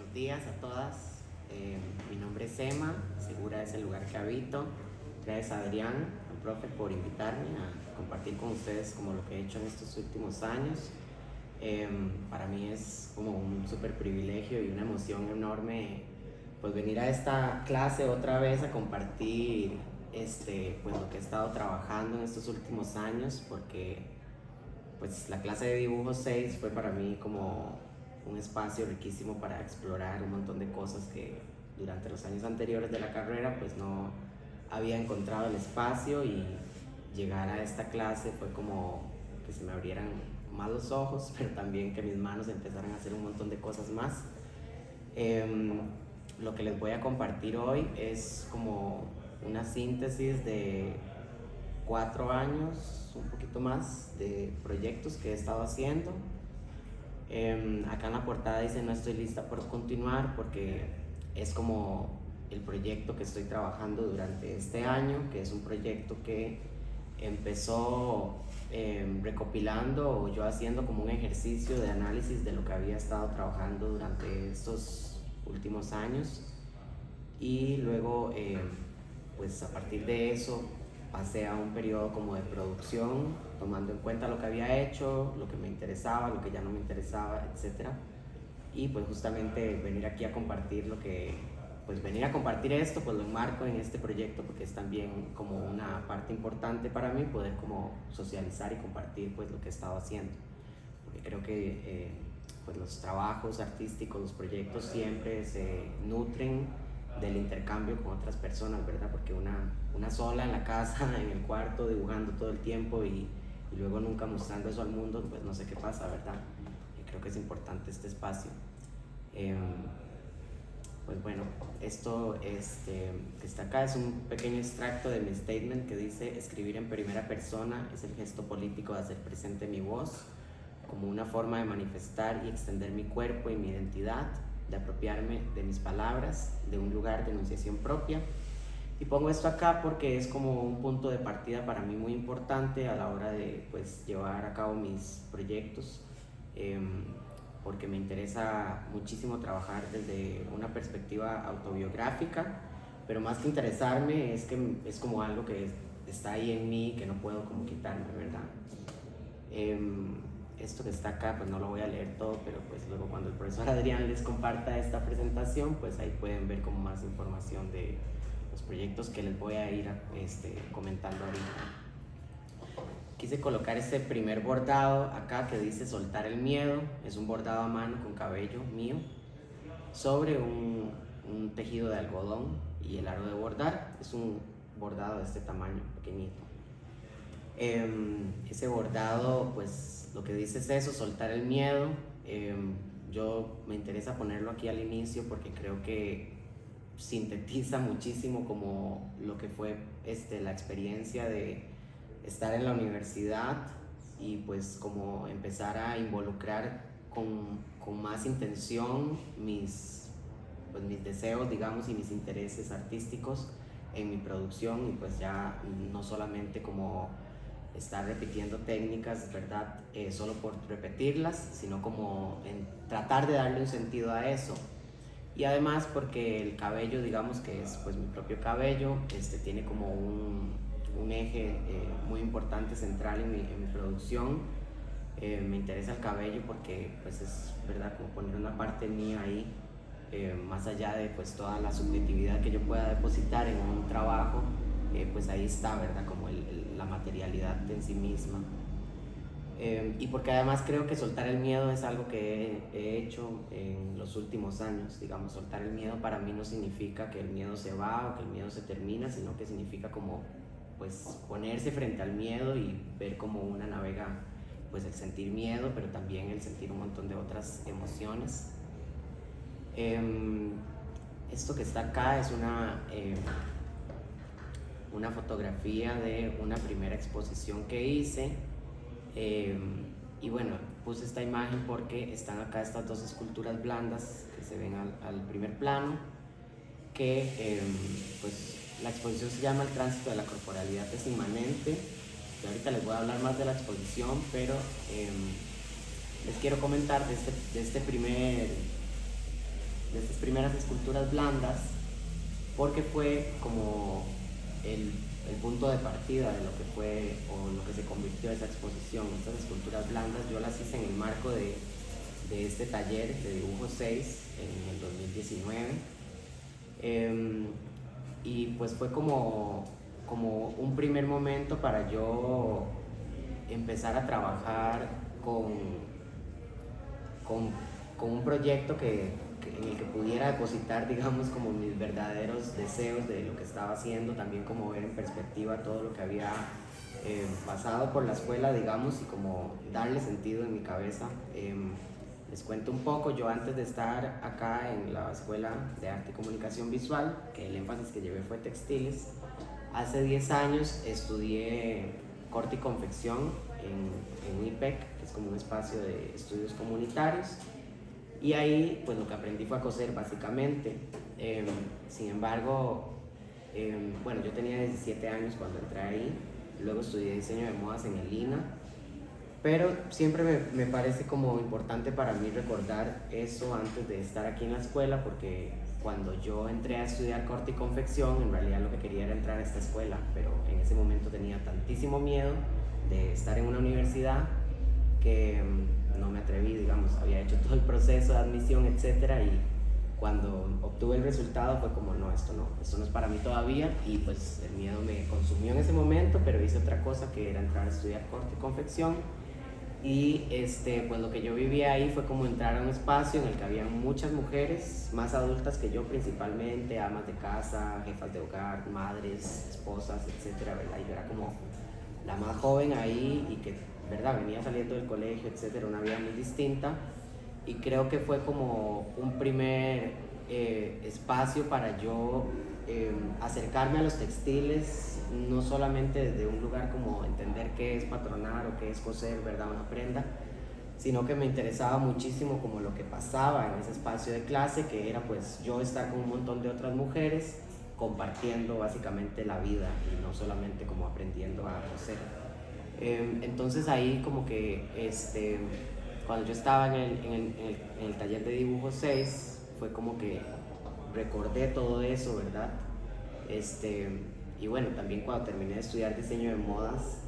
buenos días a todas. Mi nombre es Emma, Segura es el lugar que habito. Gracias a Adrián, al profe, por invitarme a compartir con ustedes como lo que he hecho en estos últimos años. Para mí es como un súper privilegio y una emoción enorme pues venir a esta clase otra vez a compartir pues lo que he estado trabajando en estos últimos años, porque pues la clase de dibujo 6 fue para mí como un espacio riquísimo para explorar un montón de cosas que durante los años anteriores de la carrera pues no había encontrado el espacio, y llegar a esta clase fue como que se me abrieran más los ojos, pero también que mis manos empezaran a hacer un montón de cosas más. Lo que les voy a compartir hoy es como una síntesis de 4 años, un poquito más, de proyectos que he estado haciendo. Acá en la portada dice no estoy lista por continuar, porque es como el proyecto que estoy trabajando durante este año, que es un proyecto que empezó recopilando o yo haciendo como un ejercicio de análisis de lo que había estado trabajando durante estos últimos años, y luego pues a partir de eso pasé a un periodo como de producción, tomando en cuenta lo que había hecho, lo que me interesaba, lo que ya no me interesaba, etc. Y pues justamente venir aquí a compartir venir a compartir esto, pues lo enmarco en este proyecto, porque es también como una parte importante para mí poder como socializar y compartir pues lo que he estado haciendo, porque creo que pues los trabajos artísticos, los proyectos siempre se nutren del intercambio con otras personas, ¿verdad? Porque una sola en la casa, en el cuarto, dibujando todo el tiempo y luego nunca mostrando eso al mundo, pues no sé qué pasa, ¿verdad? Y creo que es importante este espacio. Pues bueno, esto que está acá es un pequeño extracto de mi statement que dice: escribir en primera persona es el gesto político de hacer presente mi voz como una forma de manifestar y extender mi cuerpo y mi identidad, de apropiarme de mis palabras, de un lugar de enunciación propia. Y pongo esto acá porque es como un punto de partida para mí muy importante a la hora de pues llevar a cabo mis proyectos, porque me interesa muchísimo trabajar desde una perspectiva autobiográfica, pero más que interesarme es que es como algo que está ahí en mí, que no puedo como quitarme, ¿verdad? Esto que está acá pues no lo voy a leer todo, pero pues luego cuando el profesor Adrián les comparta esta presentación, pues ahí pueden ver como más información de los proyectos que les voy a ir comentando ahorita. Quise colocar este primer bordado acá que dice soltar el miedo. Es un bordado a mano con cabello mío sobre un tejido de algodón, y el aro de bordar es un bordado de este tamaño, pequeñito. Ese bordado pues lo que dice es eso, soltar el miedo. Yo me interesa ponerlo aquí al inicio porque creo que sintetiza muchísimo como lo que fue la experiencia de estar en la universidad y pues como empezar a involucrar con más intención mis deseos, digamos, y mis intereses artísticos en mi producción, y pues ya no solamente como estar repitiendo técnicas, ¿verdad? Solo por repetirlas, sino como en tratar de darle un sentido a eso. Y además porque el cabello, digamos que es pues mi propio cabello, tiene como un eje muy importante, central en mi producción. Me interesa el cabello porque pues es, ¿verdad?, como poner una parte mía ahí, más allá de pues toda la subjetividad que yo pueda depositar en un trabajo, pues ahí está, ¿verdad?, como la materialidad en sí misma. Y porque además creo que soltar el miedo es algo que he hecho en los últimos años. Digamos, soltar el miedo para mí no significa que el miedo se va o que el miedo se termina, sino que significa como pues ponerse frente al miedo y ver cómo una navega pues el sentir miedo, pero también el sentir un montón de otras emociones. Esto que está acá es una fotografía de una primera exposición que hice. Y bueno, puse esta imagen porque están acá estas dos esculturas blandas que se ven al primer plano, que pues la exposición se llama El tránsito de la corporalidad es inmanente. Y ahorita les voy a hablar más de la exposición, pero les quiero comentar de este primer de estas primeras esculturas blandas, porque fue como el punto de partida de lo que fue o lo que se convirtió esa exposición. Estas esculturas blandas yo las hice en el marco de este taller de dibujo 6 en el 2019. Y pues fue como un primer momento para yo empezar a trabajar con un proyecto en el que pudiera depositar, digamos, como mis verdaderos deseos de lo que estaba haciendo, también como ver en perspectiva todo lo que había pasado por la escuela, digamos, y como darle sentido en mi cabeza. Les cuento un poco, yo antes de estar acá en la Escuela de Arte y Comunicación Visual, que el énfasis que llevé fue textiles, hace 10 años estudié corte y confección en UIPEC, que es como un espacio de estudios comunitarios, y ahí pues lo que aprendí fue a coser básicamente. Sin embargo, bueno, yo tenía 17 años cuando entré ahí, luego estudié diseño de modas en el INA, pero siempre me parece como importante para mí recordar eso antes de estar aquí en la escuela, porque cuando yo entré a estudiar corte y confección, en realidad lo que quería era entrar a esta escuela, pero en ese momento tenía tantísimo miedo de estar en una universidad que no me atreví, digamos, había hecho todo el proceso de admisión, etcétera, y cuando obtuve el resultado fue como, no, esto no es para mí todavía, y pues el miedo me consumió en ese momento, pero hice otra cosa que era entrar a estudiar corte y confección. Y pues lo que yo vivía ahí fue como entrar a un espacio en el que había muchas mujeres, más adultas que yo principalmente, amas de casa, jefas de hogar, madres, esposas, etcétera, ¿verdad? Y yo era como la más joven ahí y que, ¿verdad? Venía saliendo del colegio, etcétera, una vida muy distinta. Y creo que fue como un primer espacio para yo acercarme a los textiles, no solamente desde un lugar como entender qué es patronar o qué es coser, ¿verdad? Una prenda, sino que me interesaba muchísimo como lo que pasaba en ese espacio de clase, que era pues yo estar con un montón de otras mujeres compartiendo básicamente la vida y no solamente como aprendiendo a coser. Entonces ahí como que cuando yo estaba en el taller de dibujo 6 fue como que recordé todo eso, ¿verdad? Y bueno, también cuando terminé de estudiar diseño de modas,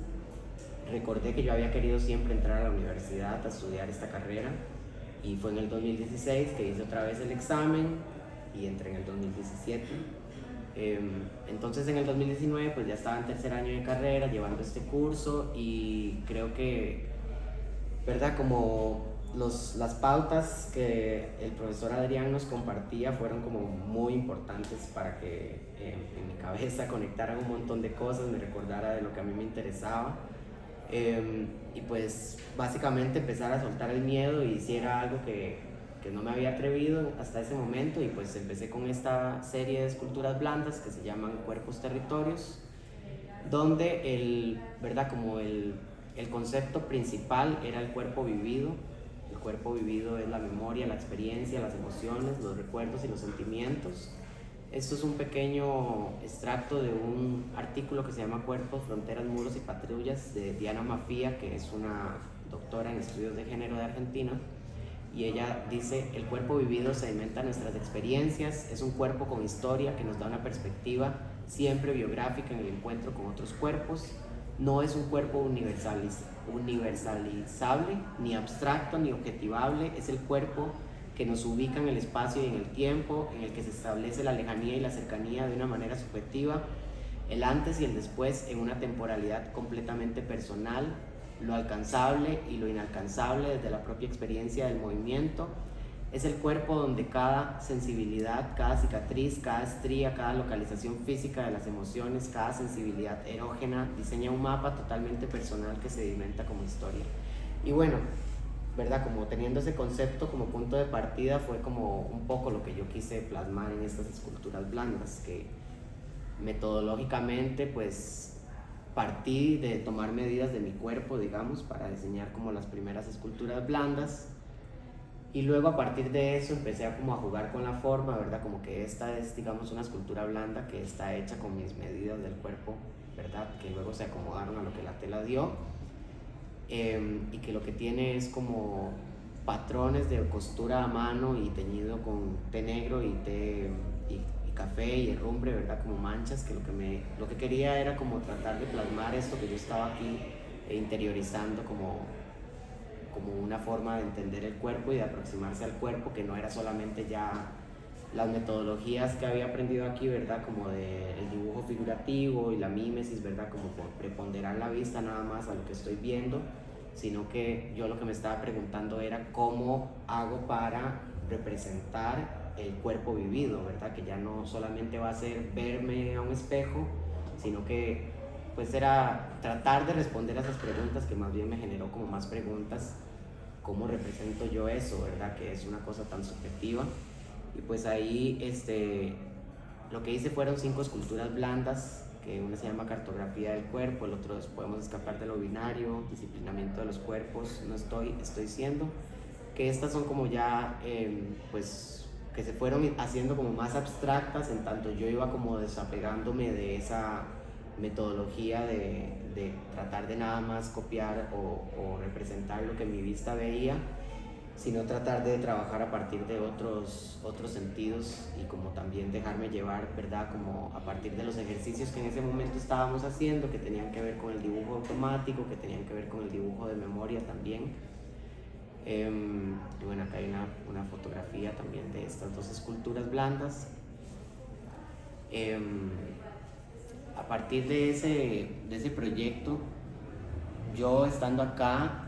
recordé que yo había querido siempre entrar a la universidad a estudiar esta carrera, y fue en el 2016 que hice otra vez el examen y entré en el 2017. Entonces en el 2019 pues ya estaba en tercer año de carrera llevando este curso, y creo que, ¿verdad? Como las pautas que el profesor Adrián nos compartía fueron como muy importantes para que en mi cabeza conectaran un montón de cosas, me recordara de lo que a mí me interesaba, y pues básicamente empezar a soltar el miedo y hiciera algo que no me había atrevido hasta ese momento. Y pues empecé con esta serie de esculturas blandas que se llaman Cuerpos Territorios, donde ¿verdad? Como el concepto principal era el cuerpo vivido. El cuerpo vivido es la memoria, la experiencia, las emociones, los recuerdos y los sentimientos. Esto es un pequeño extracto de un artículo que se llama Cuerpos, Fronteras, Muros y Patrullas, de Diana Mafía, que es una doctora en estudios de género de Argentina. Y ella dice: el cuerpo vivido sedimenta nuestras experiencias, es un cuerpo con historia que nos da una perspectiva siempre biográfica en el encuentro con otros cuerpos. No es un cuerpo universalizable, ni abstracto, ni objetivable. Es el cuerpo que nos ubica en el espacio y en el tiempo, en el que se establece la lejanía y la cercanía de una manera subjetiva, el antes y el después en una temporalidad completamente personal, lo alcanzable y lo inalcanzable desde la propia experiencia del movimiento. Es el cuerpo donde cada sensibilidad, cada cicatriz, cada estría, cada localización física de las emociones, cada sensibilidad erógena diseña un mapa totalmente personal que se sedimenta como historia. Y bueno, ¿verdad? Como teniendo ese concepto como punto de partida, fue como un poco lo que yo quise plasmar en estas esculturas blandas, que metodológicamente pues partí de tomar medidas de mi cuerpo, digamos, para diseñar como las primeras esculturas blandas. Y luego a partir de eso empecé a como a jugar con la forma, ¿verdad? Como que esta es, digamos, una escultura blanda que está hecha con mis medidas del cuerpo, ¿verdad? Que luego se acomodaron a lo que la tela dio, y que lo que tiene es como patrones de costura a mano y teñido con té negro y té y café y herrumbre, ¿verdad? Como manchas, que lo que quería era como tratar de plasmar esto que yo estaba aquí interiorizando como una forma de entender el cuerpo y de aproximarse al cuerpo, que no era solamente ya las metodologías que había aprendido aquí, ¿verdad? Como del dibujo figurativo y la mímesis, ¿verdad? Como por preponderar la vista nada más a lo que estoy viendo, sino que yo lo que me estaba preguntando era cómo hago para representar el cuerpo vivido, ¿verdad? Que ya no solamente va a ser verme a un espejo, sino que pues era tratar de responder a esas preguntas, que más bien me generó como más preguntas, cómo represento yo eso, ¿verdad? Que es una cosa tan subjetiva. Y pues ahí lo que hice fueron 5 esculturas blandas, que una se llama cartografía del cuerpo, el otro es podemos escapar de lo binario, disciplinamiento de los cuerpos, no estoy siendo, que estas son como ya pues que se fueron haciendo como más abstractas, en tanto yo iba como desapegándome de esa metodología de tratar de nada más copiar o representar lo que mi vista veía, sino tratar de trabajar a partir de otros sentidos y como también dejarme llevar, ¿verdad? Como a partir de los ejercicios que en ese momento estábamos haciendo, que tenían que ver con el dibujo automático, que tenían que ver con el dibujo de memoria también. Y bueno, acá hay una fotografía también de estas 2 esculturas blandas. A partir de ese proyecto, yo estando acá,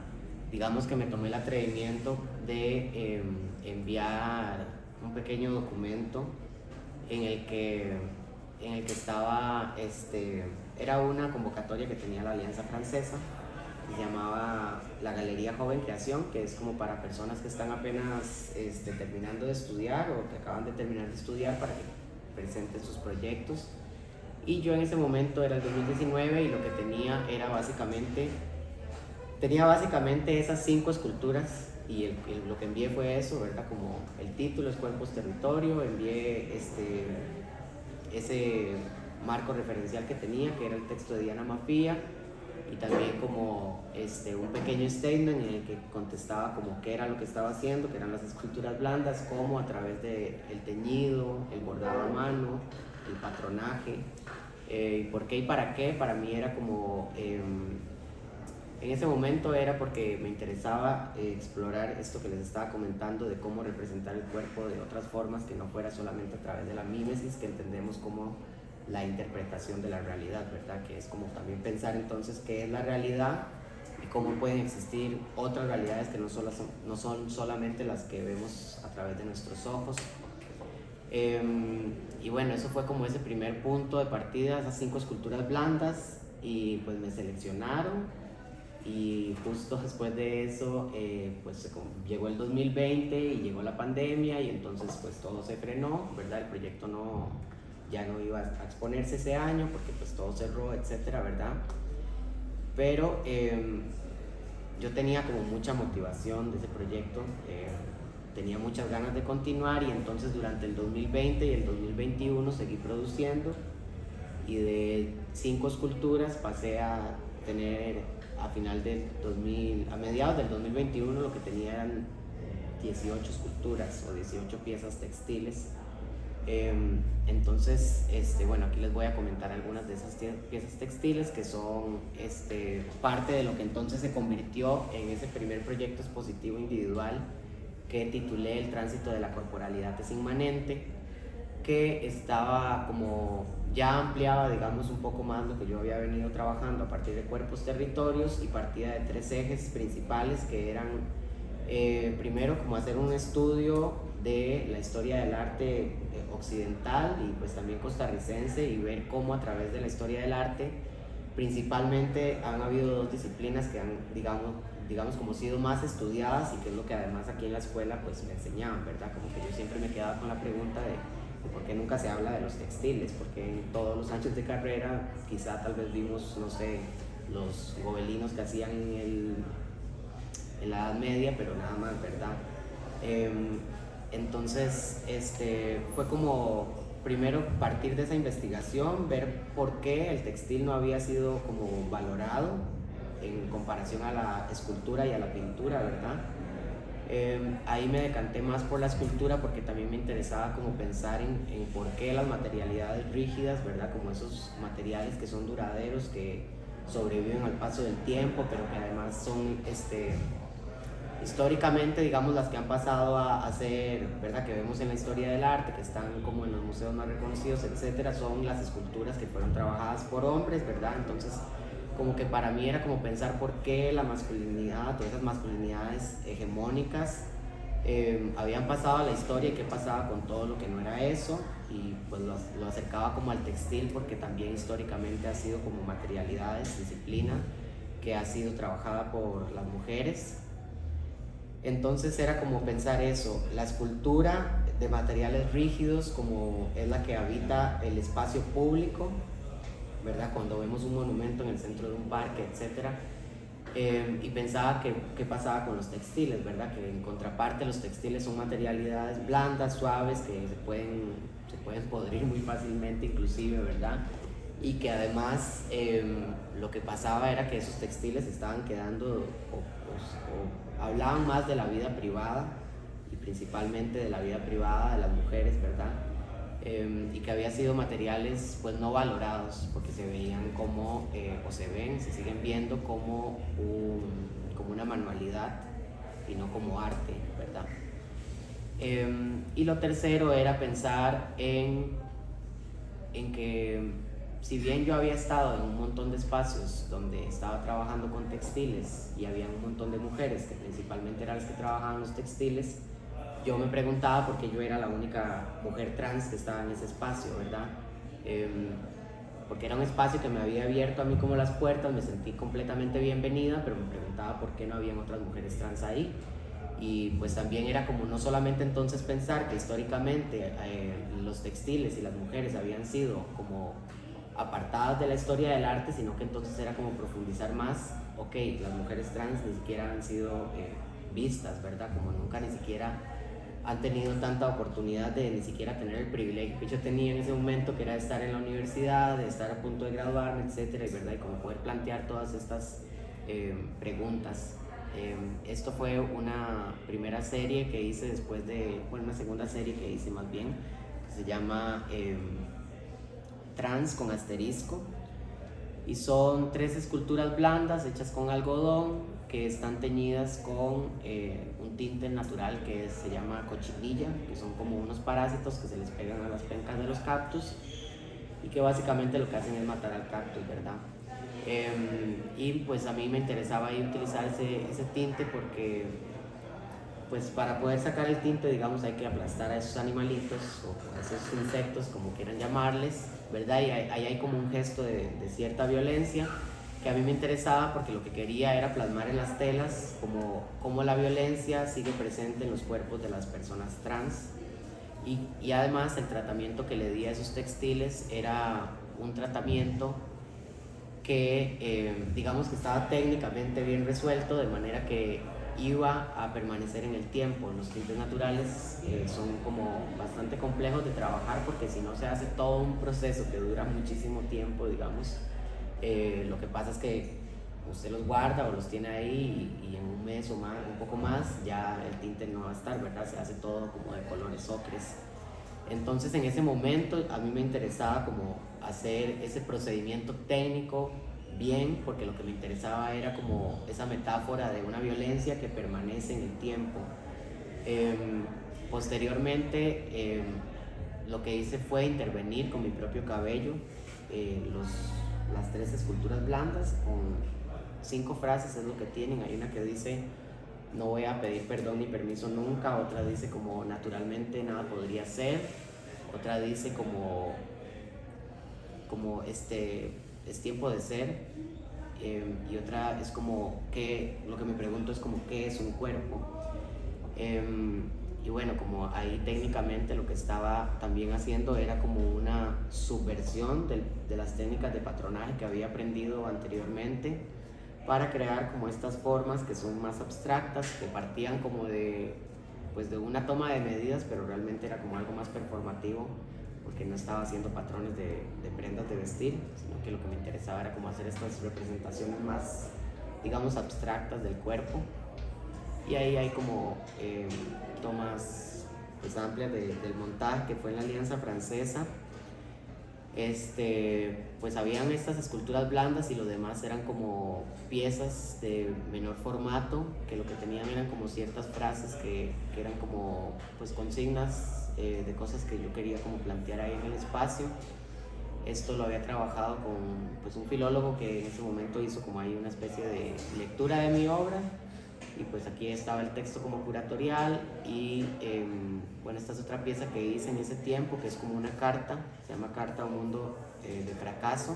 digamos que me tomé el atrevimiento de enviar un pequeño documento en el que estaba, era una convocatoria que tenía la Alianza Francesa, que se llamaba la Galería Joven Creación, que es como para personas que están apenas terminando de estudiar o que acaban de terminar de estudiar para que presenten sus proyectos. Y yo en ese momento era el 2019 y lo que tenía básicamente esas 5 esculturas y lo que envié fue eso, ¿verdad? Como el título es Cuerpos Territorio, envié ese marco referencial que tenía, que era el texto de Diana Mafía, y también como un pequeño statement en el que contestaba como qué era lo que estaba haciendo, que eran las esculturas blandas, cómo a través del teñido, el bordado a mano, el patronaje, por qué y para qué. Para mí era como en ese momento era porque me interesaba explorar esto que les estaba comentando de cómo representar el cuerpo de otras formas que no fuera solamente a través de la mímesis, que entendemos como la interpretación de la realidad, ¿verdad? Que es como también pensar entonces qué es la realidad y cómo pueden existir otras realidades que no son solamente las que vemos a través de nuestros ojos. Y bueno, eso fue como ese primer punto de partida, esas 5 esculturas blandas, y pues me seleccionaron. Y justo después de eso, pues llegó el 2020 y llegó la pandemia y entonces pues todo se frenó, ¿verdad? El proyecto ya no iba a exponerse ese año porque pues todo cerró, etcétera, ¿verdad? Pero yo tenía como mucha motivación de ese proyecto, tenía muchas ganas de continuar y entonces durante el 2020 y el 2021 seguí produciendo y de 5 esculturas pasé a tener a mediados del 2021 lo que tenía eran 18 esculturas o 18 piezas textiles. Entonces, bueno, aquí les voy a comentar algunas de esas piezas textiles que son parte de lo que entonces se convirtió en ese primer proyecto expositivo individual que titulé El tránsito de la corporalidad es inmanente, que estaba como ya ampliaba, digamos, un poco más lo que yo había venido trabajando a partir de cuerpos territorios y partía de 3 ejes principales que eran primero como hacer un estudio de la historia del arte occidental y pues también costarricense y ver cómo a través de la historia del arte principalmente han habido 2 disciplinas que han digamos como sido más estudiadas y que es lo que además aquí en la escuela pues me enseñaban, ¿verdad? Como que yo siempre me quedaba con la pregunta de por qué nunca se habla de los textiles, porque en todos los años de carrera quizá tal vez vimos, no sé, los gobelinos que hacían en la Edad Media, pero nada más, ¿verdad? Entonces fue como primero partir de esa investigación, ver por qué el textil no había sido como valorado en comparación a la escultura y a la pintura, ¿verdad? Ahí me decanté más por la escultura porque también me interesaba como pensar en por qué las materialidades rígidas, ¿verdad? Como esos materiales que son duraderos, que sobreviven al paso del tiempo, pero que además son históricamente, digamos, las que han pasado a ser, ¿verdad? Que vemos en la historia del arte, que están como en los museos más reconocidos, etcétera, son las esculturas que fueron trabajadas por hombres, ¿verdad? Entonces, como que para mí era como pensar por qué la masculinidad, todas esas masculinidades hegemónicas habían pasado a la historia y qué pasaba con todo lo que no era eso, y pues lo acercaba como al textil porque también históricamente ha sido como materialidades, disciplina que ha sido trabajada por las mujeres. Entonces era como pensar eso, la escultura de materiales rígidos como es la que habita el espacio público, ¿verdad? Cuando vemos un monumento en el centro de un parque, etc. Y pensaba qué pasaba con los textiles, ¿verdad? Que en contraparte los textiles son materialidades blandas, suaves, que se pueden podrir muy fácilmente inclusive, ¿verdad? Y que además lo que pasaba era que esos textiles estaban quedando o hablaban más de la vida privada y principalmente de la vida privada de las mujeres, ¿verdad? Y que había sido materiales pues no valorados porque se veían como, se siguen viendo como una manualidad y no como arte, ¿verdad? Y lo tercero era pensar en que si bien yo había estado en un montón de espacios donde estaba trabajando con textiles y había un montón de mujeres que principalmente eran las que trabajaban los textiles, yo me preguntaba por qué yo era la única mujer trans que estaba en ese espacio, ¿verdad? Porque era un espacio que me había abierto a mí como las puertas, me sentí completamente bienvenida, pero me preguntaba por qué no habían otras mujeres trans ahí. Y pues también era como no solamente entonces pensar que históricamente los textiles y las mujeres habían sido como apartadas de la historia del arte, sino que entonces era como profundizar más, ok, las mujeres trans ni siquiera han sido vistas, ¿verdad? Como nunca ni siquiera han tenido tanta oportunidad de ni siquiera tener el privilegio que yo tenía en ese momento, que era de estar en la universidad, de estar a punto de graduarme, etcétera, ¿verdad? Y como poder plantear todas estas preguntas. Esto fue una primera serie que hice después de, bueno, una segunda serie que hice más bien, que se llama Trans con asterisco, y son 3 esculturas blandas hechas con algodón que están teñidas con un tinte natural que se llama cochinilla, que son como unos parásitos que se les pegan a las pencas de los cactus y que básicamente lo que hacen es matar al cactus, ¿verdad? Y pues a mí me interesaba ahí utilizar ese tinte porque pues para poder sacar el tinte, digamos, hay que aplastar a esos animalitos o a esos insectos, como quieran llamarles, ¿verdad? Y ahí hay como un gesto de cierta violencia que a mí me interesaba porque lo que quería era plasmar en las telas como la violencia sigue presente en los cuerpos de las personas trans. Y además el tratamiento que le di a esos textiles era un tratamiento que digamos que estaba técnicamente bien resuelto, de manera que iba a permanecer en el tiempo. Los tintes naturales son como bastante complejos de trabajar porque si no se hace todo un proceso que dura muchísimo tiempo, digamos. Lo que pasa es que usted los guarda o los tiene ahí y en un mes o más, un poco más, ya el tinte no va a estar, ¿verdad? Se hace todo como de colores ocres. Entonces en ese momento a mí me interesaba como hacer ese procedimiento técnico bien, porque lo que me interesaba era como esa metáfora de una violencia que permanece en el tiempo. Posteriormente lo que hice fue intervenir con mi propio cabello las 3 esculturas blandas con 5 frases es lo que tienen. Hay una que dice: no voy a pedir perdón ni permiso nunca. Otra dice como: naturalmente nada podría ser. Otra dice como es tiempo de ser. Y otra es como lo que me pregunto es como ¿qué es un cuerpo? Y bueno, como ahí técnicamente lo que estaba también haciendo era como una subversión de las técnicas de patronaje que había aprendido anteriormente para crear como estas formas que son más abstractas, que partían como de una toma de medidas, pero realmente era como algo más performativo, porque no estaba haciendo patrones de prendas de vestir, sino que lo que me interesaba era como hacer estas representaciones más, digamos, abstractas del cuerpo. y ahí hay como tomas pues amplias del montaje, que fue en la Alianza Francesa. Pues habían estas esculturas blandas y lo demás eran como piezas de menor formato, que lo que tenían eran como ciertas frases que eran como pues consignas de cosas que yo quería como plantear ahí en el espacio. Esto lo había trabajado con pues un filólogo que en ese momento hizo como ahí una especie de lectura de mi obra, y pues aquí estaba el texto como curatorial. Y bueno, esta es otra pieza que hice en ese tiempo, que es como una carta, se llama Carta a un mundo de fracaso,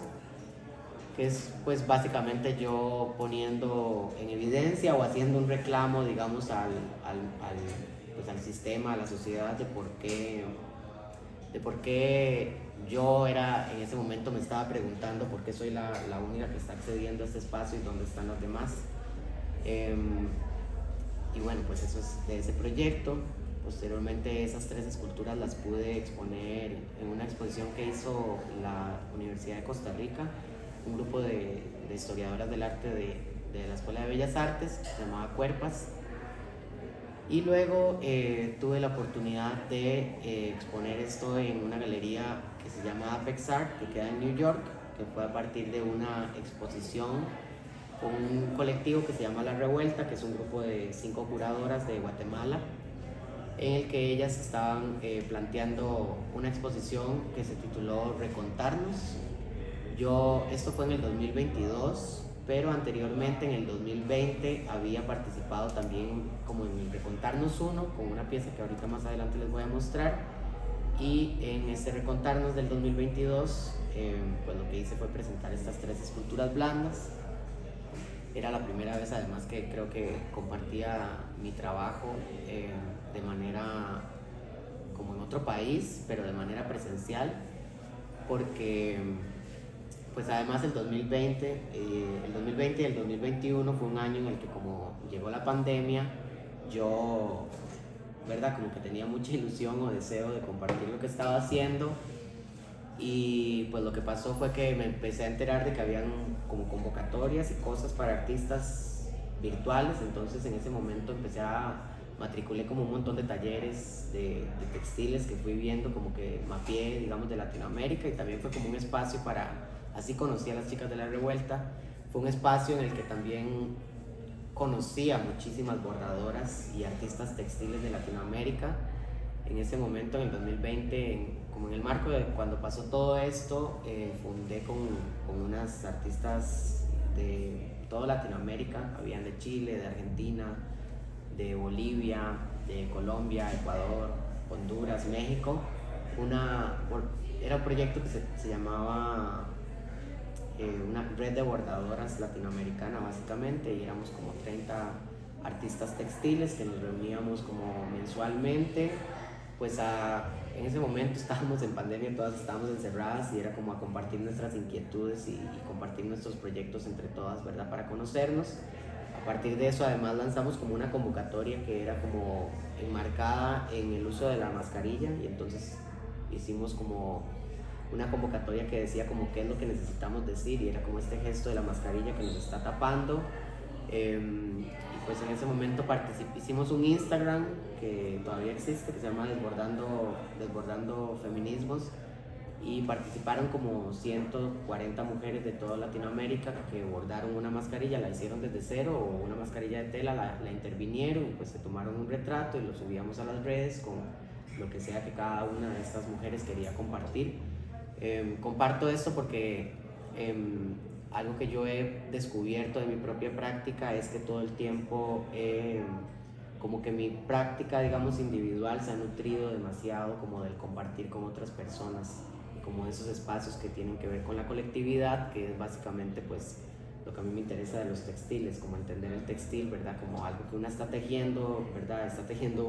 que es pues básicamente yo poniendo en evidencia o haciendo un reclamo, digamos, pues, al sistema, a la sociedad, de por qué yo era, en ese momento me estaba preguntando por qué soy la única que está accediendo a este espacio y dónde están los demás. Y bueno, pues eso es de ese proyecto. Posteriormente esas 3 esculturas las pude exponer en una exposición que hizo la Universidad de Costa Rica, un grupo de historiadoras del arte de la Escuela de Bellas Artes, se llamaba Cuerpas. Y luego tuve la oportunidad de exponer esto en una galería que se llama Apex Art, que queda en New York, que fue a partir de una exposición con un colectivo que se llama La Revuelta, que es un grupo de 5 curadoras de Guatemala, en el que ellas estaban planteando una exposición que se tituló Recontarnos. Esto fue en el 2022, pero anteriormente en el 2020 había participado también como en el Recontarnos 1 con una pieza que ahorita más adelante les voy a mostrar. Y en este Recontarnos del 2022 pues lo que hice fue presentar estas 3 esculturas blandas. Era la primera vez además que creo que compartía mi trabajo de manera como en otro país, pero de manera presencial, porque pues además el 2020 y el 2021 fue un año en el que, como llegó la pandemia, yo, verdad, como que tenía mucha ilusión o deseo de compartir lo que estaba haciendo. Y pues lo que pasó fue que me empecé a enterar de que habían como convocatorias y cosas para artistas virtuales. Entonces en ese momento matriculé como un montón de talleres de textiles que fui viendo, como que mapeé, digamos, de Latinoamérica, y también fue como un espacio así conocí a las chicas de La Revuelta. Fue un espacio en el que también conocí a muchísimas bordadoras y artistas textiles de Latinoamérica. En ese momento, en el 2020, como en el marco de cuando pasó todo esto, fundé con unas artistas de toda Latinoamérica. Habían de Chile, de Argentina, de Bolivia, de Colombia, Ecuador, Honduras, México. Era un proyecto que se llamaba una red de bordadoras latinoamericana, básicamente, y éramos como 30 artistas textiles que nos reuníamos como mensualmente. Pues en ese momento estábamos en pandemia, todas estábamos encerradas, y era como a compartir nuestras inquietudes y compartir nuestros proyectos entre todas, ¿verdad? Para conocernos. A partir de eso, además, lanzamos como una convocatoria que era como enmarcada en el uso de la mascarilla, y entonces hicimos como una convocatoria que decía como qué es lo que necesitamos decir, y era como este gesto de la mascarilla que nos está tapando. Y pues en ese momento hicimos un Instagram que todavía existe, que se llama Desbordando Feminismos, y participaron como 140 mujeres de toda Latinoamérica que bordaron una mascarilla, la hicieron desde cero, o una mascarilla de tela, la intervinieron, y pues se tomaron un retrato y lo subíamos a las redes con lo que sea que cada una de estas mujeres quería compartir. Comparto esto porque algo que yo he descubierto de mi propia práctica es que todo el tiempo como que mi práctica, digamos, individual se ha nutrido demasiado como del compartir con otras personas, y como esos espacios que tienen que ver con la colectividad, que es básicamente pues lo que a mí me interesa de los textiles, como entender el textil, ¿verdad? Como algo que una está tejiendo, ¿verdad? Está tejiendo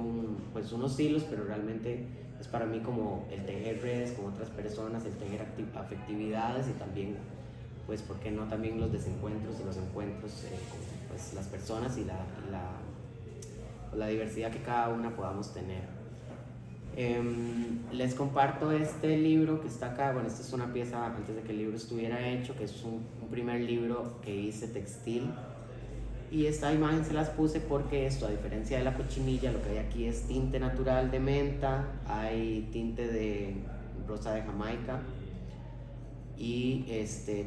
pues unos hilos, pero realmente es para mí como el tejer redes con otras personas, el tejer afectividades, y también, pues, ¿por qué no también los desencuentros y los encuentros con pues, las personas y la diversidad que cada una podamos tener? Les comparto este libro que está acá. Bueno, esta es una pieza antes de que el libro estuviera hecho, que es un primer libro que hice textil, Y esta imagen se las puse porque esto, a diferencia de la cochinilla, lo que hay aquí es tinte natural de menta, hay tinte de rosa de Jamaica y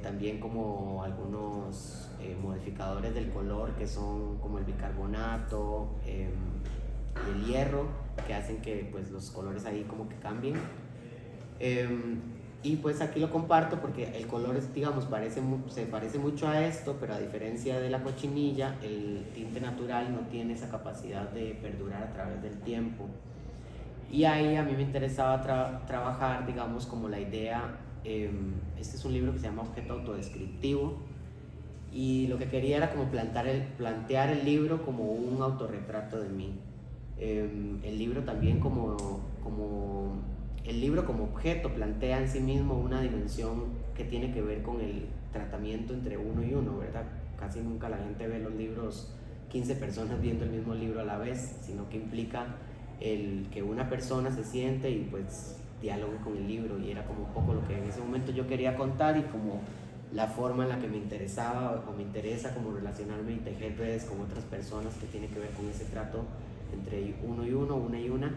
también como algunos modificadores del color que son como el bicarbonato y el hierro, que hacen que pues los colores ahí como que cambien. Y pues aquí lo comparto porque el color es, digamos, se parece mucho a esto, pero a diferencia de la cochinilla, el tinte natural no tiene esa capacidad de perdurar a través del tiempo. Y ahí a mí me interesaba trabajar, digamos, como la idea, este es un libro que se llama Objeto Autodescriptivo, y lo que quería era como plantear el libro como un autorretrato de mí. El libro también el libro como objeto plantea en sí mismo una dimensión que tiene que ver con el tratamiento entre uno y uno, ¿verdad? Casi nunca la gente ve los libros, 15 personas viendo el mismo libro a la vez, sino que implica el que una persona se siente y pues dialogue con el libro, y era como un poco lo que en ese momento yo quería contar y como la forma en la que me interesaba o me interesa como relacionarme y tejer redes con otras personas que tiene que ver con ese trato entre uno y uno, una y una.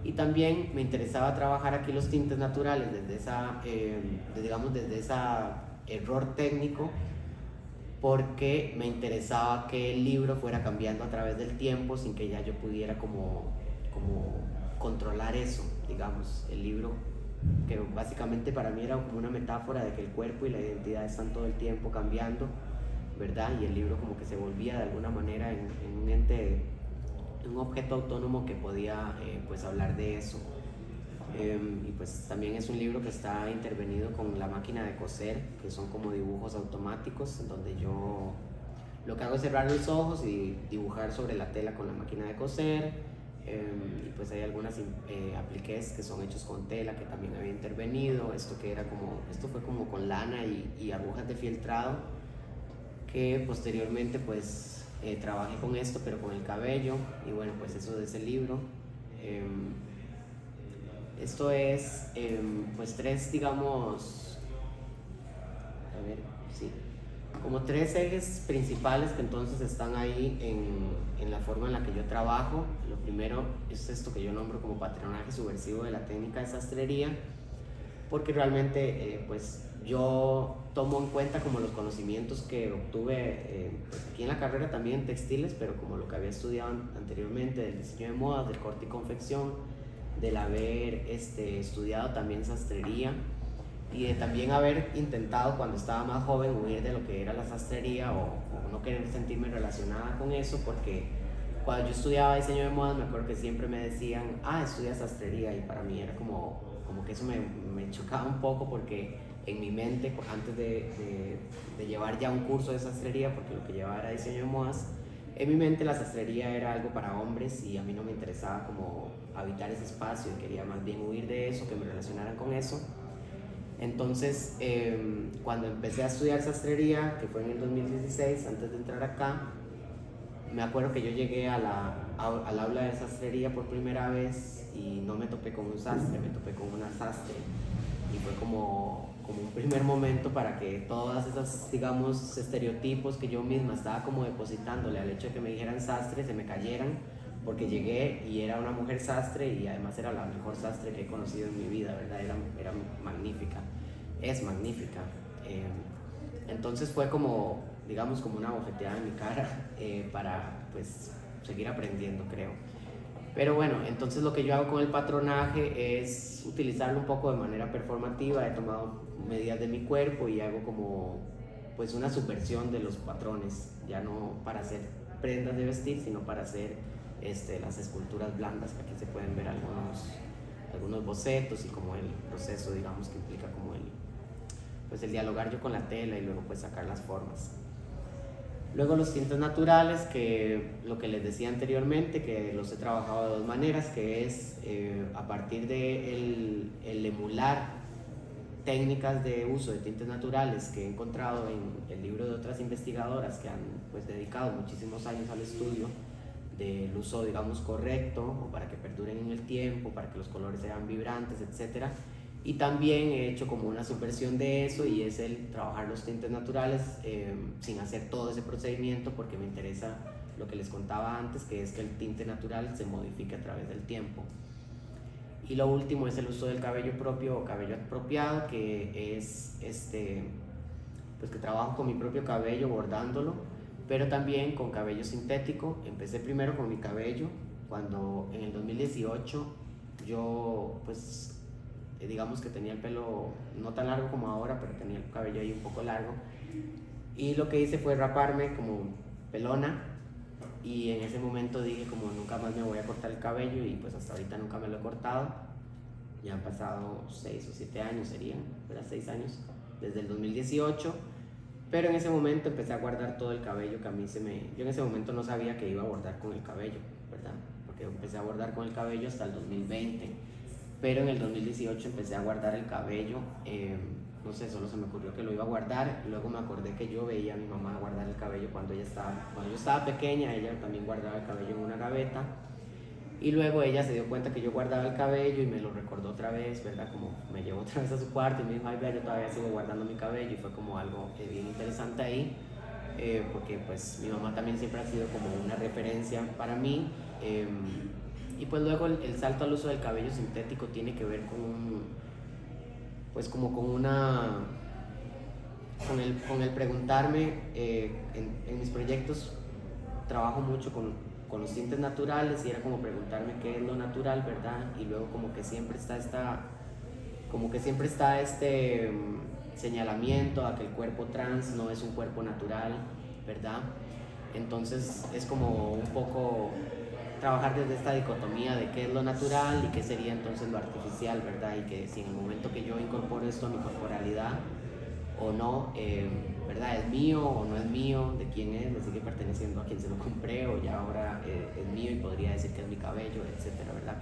Y también me interesaba trabajar aquí los tintes naturales desde ese error técnico, porque me interesaba que el libro fuera cambiando a través del tiempo sin que ya yo pudiera como controlar eso, digamos. El libro, que básicamente para mí era como una metáfora de que el cuerpo y la identidad están todo el tiempo cambiando, ¿verdad? Y el libro como que se volvía de alguna manera en un ente, un objeto autónomo que podía pues hablar de eso. Y pues también es un libro que está intervenido con la máquina de coser, que son como dibujos automáticos, en donde yo lo que hago es cerrar los ojos y dibujar sobre la tela con la máquina de coser. Y pues hay algunas apliques que son hechos con tela que también había intervenido. Esto fue como con lana y agujas de fieltrado, que posteriormente pues trabajé con esto pero con el cabello, y bueno, pues eso es el libro. Esto es pues tres, digamos, a ver, sí, como tres ejes principales que entonces están ahí en la forma en la que yo trabajo. Lo primero es esto que yo nombro como patronaje subversivo de la técnica de sastrería, porque realmente pues yo tomo en cuenta como los conocimientos que obtuve pues aquí en la carrera también en textiles, pero como lo que había estudiado anteriormente del diseño de modas, del corte y confección, del haber estudiado también sastrería, y de también haber intentado cuando estaba más joven huir de lo que era la sastrería o no querer sentirme relacionada con eso, porque cuando yo estudiaba diseño de modas me acuerdo que siempre me decían, estudias sastrería, y para mí era como que eso me chocaba un poco, porque en mi mente, antes de llevar ya un curso de sastrería, porque lo que llevaba era diseño de modas, en mi mente la sastrería era algo para hombres y a mí no me interesaba como habitar ese espacio, y quería más bien huir de eso, que me relacionaran con eso. Entonces, cuando empecé a estudiar sastrería, que fue en el 2016, antes de entrar acá, me acuerdo que yo llegué al aula de sastrería por primera vez y no me topé con un sastre, me topé con una sastre. Y fue como un primer momento para que todas esas, digamos, estereotipos que yo misma estaba como depositándole al hecho de que me dijeran sastre, se me cayeran, porque llegué y era una mujer sastre, y además era la mejor sastre que he conocido en mi vida, ¿verdad? Era magnífica, es magnífica. Entonces fue como, digamos, como una bofeteada en mi cara para pues seguir aprendiendo, creo. Pero bueno, entonces lo que yo hago con el patronaje es utilizarlo un poco de manera performativa. He tomado medidas de mi cuerpo y hago como pues una subversión de los patrones, ya no para hacer prendas de vestir, sino para hacer las esculturas blandas, que aquí se pueden ver algunos bocetos, y como el proceso, digamos, que implica como el dialogar yo con la tela y luego pues sacar las formas. Luego los tintes naturales, que lo que les decía anteriormente, que los he trabajado de dos maneras, que es a partir de el emular técnicas de uso de tintes naturales que he encontrado en el libro de otras investigadoras que han pues dedicado muchísimos años al estudio del uso, digamos, correcto, o para que perduren en el tiempo, para que los colores sean vibrantes, etc. Y también he hecho como una subversión de eso, y es el trabajar los tintes naturales sin hacer todo ese procedimiento, porque me interesa lo que les contaba antes, que es que el tinte natural se modifique a través del tiempo. Y lo último es el uso del cabello propio o cabello apropiado, que es pues que trabajo con mi propio cabello bordándolo, pero también con cabello sintético. Empecé primero con mi cabello, cuando en el 2018 yo pues digamos que tenía el pelo no tan largo como ahora, pero tenía el cabello ahí un poco largo, y lo que hice fue raparme como pelona, y en ese momento dije como nunca más me voy a cortar el cabello, y pues hasta ahorita nunca me lo he cortado. Ya han pasado 6 o 7 años, serían, ¿verdad? 6 años desde el 2018, pero en ese momento empecé a guardar todo el cabello que a mí yo en ese momento no sabía que iba a bordar con el cabello, ¿verdad? Porque empecé a bordar con el cabello hasta el 2020, pero en el 2018 empecé a guardar el cabello, no sé, solo se me ocurrió que lo iba a guardar. Luego me acordé que yo veía a mi mamá guardar el cabello cuando yo estaba pequeña, ella también guardaba el cabello en una gaveta, y luego ella se dio cuenta que yo guardaba el cabello y me lo recordó otra vez, ¿verdad? Como me llevó otra vez a su cuarto y me dijo, ay, vea, yo todavía sigo guardando mi cabello, y fue como algo bien interesante ahí, porque pues mi mamá también siempre ha sido como una referencia para mí. Y pues luego el salto al uso del cabello sintético tiene que ver pues como con el preguntarme, en mis proyectos trabajo mucho con los tintes naturales, y era como preguntarme qué es lo natural, ¿verdad? Y luego como que siempre está este señalamiento a que el cuerpo trans no es un cuerpo natural, ¿verdad? Entonces es como un poco trabajar desde esta dicotomía de qué es lo natural y qué sería entonces lo artificial, ¿verdad? Y que si en el momento que yo incorporo esto a mi corporalidad o no, ¿verdad? ¿Es mío o no es mío? ¿De quién es? ¿Le sigue perteneciendo a quien se lo compré? ¿O ya ahora es mío y podría decir que es mi cabello, etcétera, ¿verdad?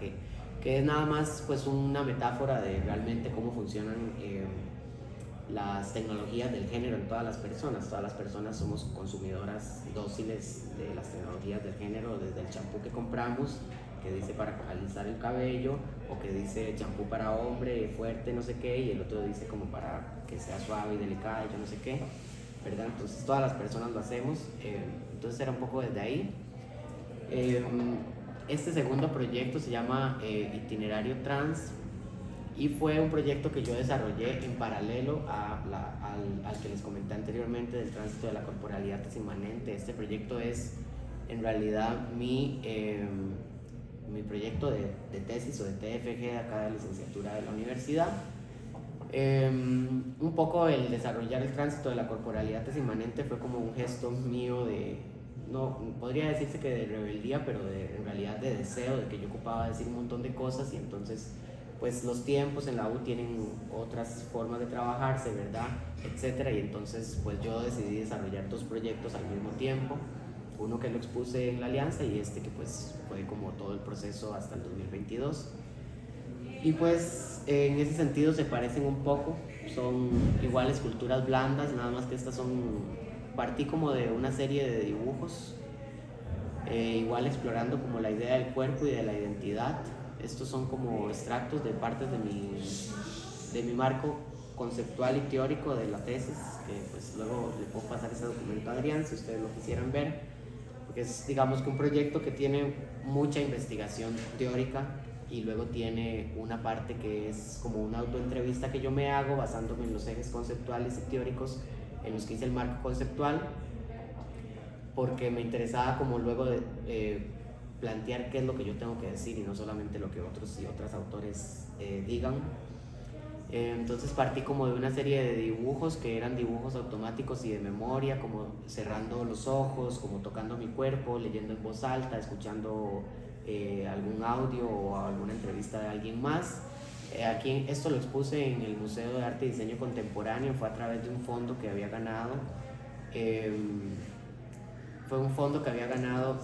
Que es nada más pues una metáfora de realmente cómo funcionan las tecnologías del género en todas las personas. Todas las personas somos consumidoras dóciles de las tecnologías del género, desde el champú que compramos, que dice para alisar el cabello, o que dice champú para hombre, fuerte, no sé qué, y el otro dice como para que sea suave y delicada, y yo no sé qué, ¿verdad? Entonces todas las personas lo hacemos, entonces era un poco desde ahí. Este segundo proyecto se llama Itinerario Trans, y fue un proyecto que yo desarrollé en paralelo al que les comenté anteriormente del tránsito de la corporalidad inmanente. Este proyecto es en realidad mi proyecto de tesis o de TFG de acá de licenciatura de la universidad. Un poco el desarrollar el tránsito de la corporalidad inmanente fue como un gesto mío no podría decirse que de rebeldía, pero en realidad de deseo, de que yo ocupaba decir un montón de cosas, y entonces pues los tiempos en la U tienen otras formas de trabajarse, ¿verdad? Etcétera, y entonces pues yo decidí desarrollar 2 proyectos al mismo tiempo, uno que lo expuse en la alianza y este que pues fue como todo el proceso hasta el 2022. Y pues en ese sentido se parecen un poco, son igual esculturas blandas, nada más que estas partí como de una serie de dibujos, igual explorando como la idea del cuerpo y de la identidad. Estos son como extractos de partes de mi marco conceptual y teórico de la tesis, que pues luego le puedo pasar ese documento a Adrián si ustedes lo quisieran ver, porque es digamos que un proyecto que tiene mucha investigación teórica, y luego tiene una parte que es como una autoentrevista que yo me hago basándome en los ejes conceptuales y teóricos en los que hice el marco conceptual, porque me interesaba como luego plantear qué es lo que yo tengo que decir y no solamente lo que otros y otras autores digan. Entonces partí como de una serie de dibujos que eran dibujos automáticos y de memoria, como cerrando los ojos, como tocando mi cuerpo, leyendo en voz alta, escuchando algún audio o alguna entrevista de alguien más. Aquí esto lo expuse en el Museo de Arte y Diseño Contemporáneo, fue a través de un fondo que había ganado. Fue un fondo que había ganado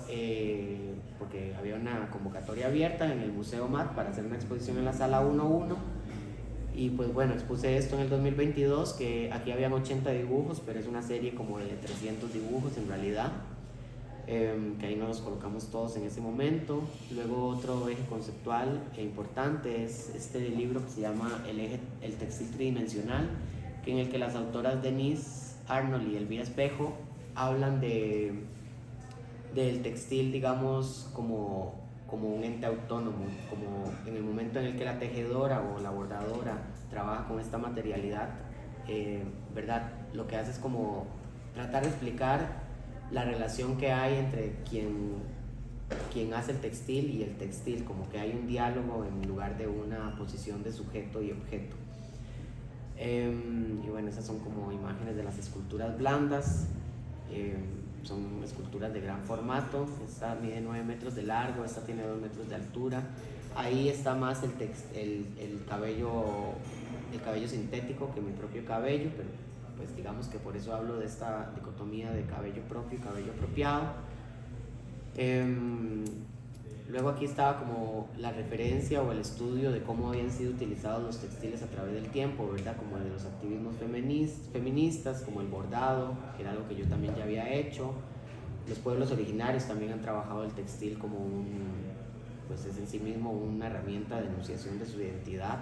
porque había una convocatoria abierta en el Museo MAT para hacer una exposición en la sala 1-1, y pues bueno, expuse esto en el 2022, que aquí habían 80 dibujos, pero es una serie como de 300 dibujos en realidad. que ahí nos colocamos todos en ese momento. Luego otro eje conceptual e importante es este libro que se llama El textil tridimensional, en el que las autoras Denise Arnold y Elvira Espejo hablan del textil, digamos, como un ente autónomo, como en el momento en el que la tejedora o la bordadora trabaja con esta materialidad, ¿verdad? Lo que hace es como tratar de explicar la relación que hay entre quien hace el textil y el textil, como que hay un diálogo en lugar de una posición de sujeto y objeto. Y bueno, esas son como imágenes de las esculturas blandas. Son esculturas de gran formato. Esta mide 9 metros de largo, esta tiene 2 metros de altura. Ahí está más el cabello sintético que mi propio cabello, pero pues digamos que por eso hablo de esta dicotomía de cabello propio y cabello apropiado. Luego aquí estaba como la referencia o el estudio de cómo habían sido utilizados los textiles a través del tiempo, ¿verdad? Como de los activismos feministas, como el bordado, que era algo que yo también ya había hecho. Los pueblos originarios también han trabajado el textil como pues es en sí mismo una herramienta de enunciación de su identidad.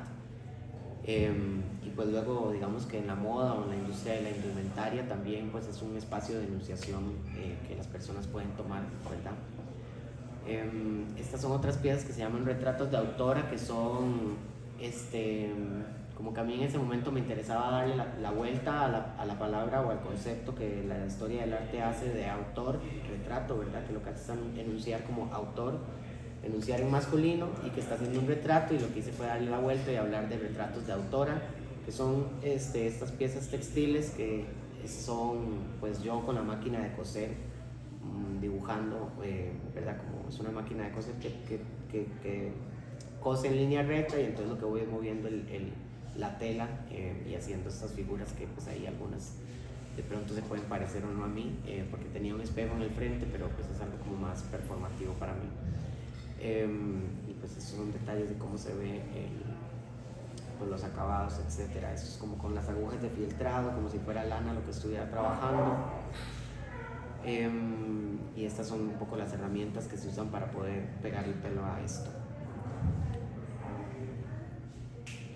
Y pues luego digamos que en la moda o en la industria de la indumentaria también pues es un espacio de enunciación que las personas pueden tomar, ¿verdad? Estas son otras piezas que se llaman retratos de autora, que son como que a mí en ese momento me interesaba darle la vuelta a la palabra o al concepto que la historia del arte hace de autor, retrato, ¿verdad? Que lo que hace es enunciar como autor, enunciar en masculino, y que está haciendo un retrato, y lo que hice fue darle la vuelta y hablar de retratos de autora, que son estas piezas textiles que son pues yo con la máquina de coser dibujando, ¿verdad? Como es una máquina de coser que cose en línea recta, y entonces lo que voy es moviendo la tela y haciendo estas figuras que pues ahí algunas de pronto se pueden parecer o no a mí, porque tenía un espejo en el frente, pero pues es algo como más performativo para mí. Y pues esos son detalles de cómo se ve pues los acabados, etcétera. Eso es como con las agujas de fieltrado, como si fuera lana lo que estuviera trabajando. Y estas son un poco las herramientas que se usan para poder pegar el pelo a esto.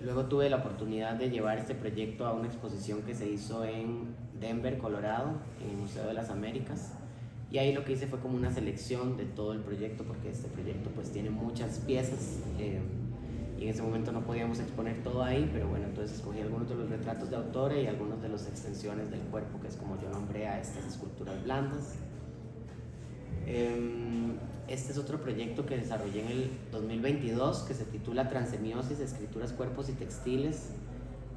Luego tuve la oportunidad de llevar este proyecto a una exposición que se hizo en Denver, Colorado, en el Museo de las Américas, y ahí lo que hice fue como una selección de todo el proyecto, porque este proyecto pues tiene muchas piezas, y en ese momento no podíamos exponer todo ahí, pero bueno, entonces escogí algunos de los retratos de autora y algunos de las extensiones del cuerpo, que es como yo nombré a estas esculturas blandas. Este es otro proyecto que desarrollé en el 2022, que se titula Transemiosis, Escrituras, Cuerpos y Textiles,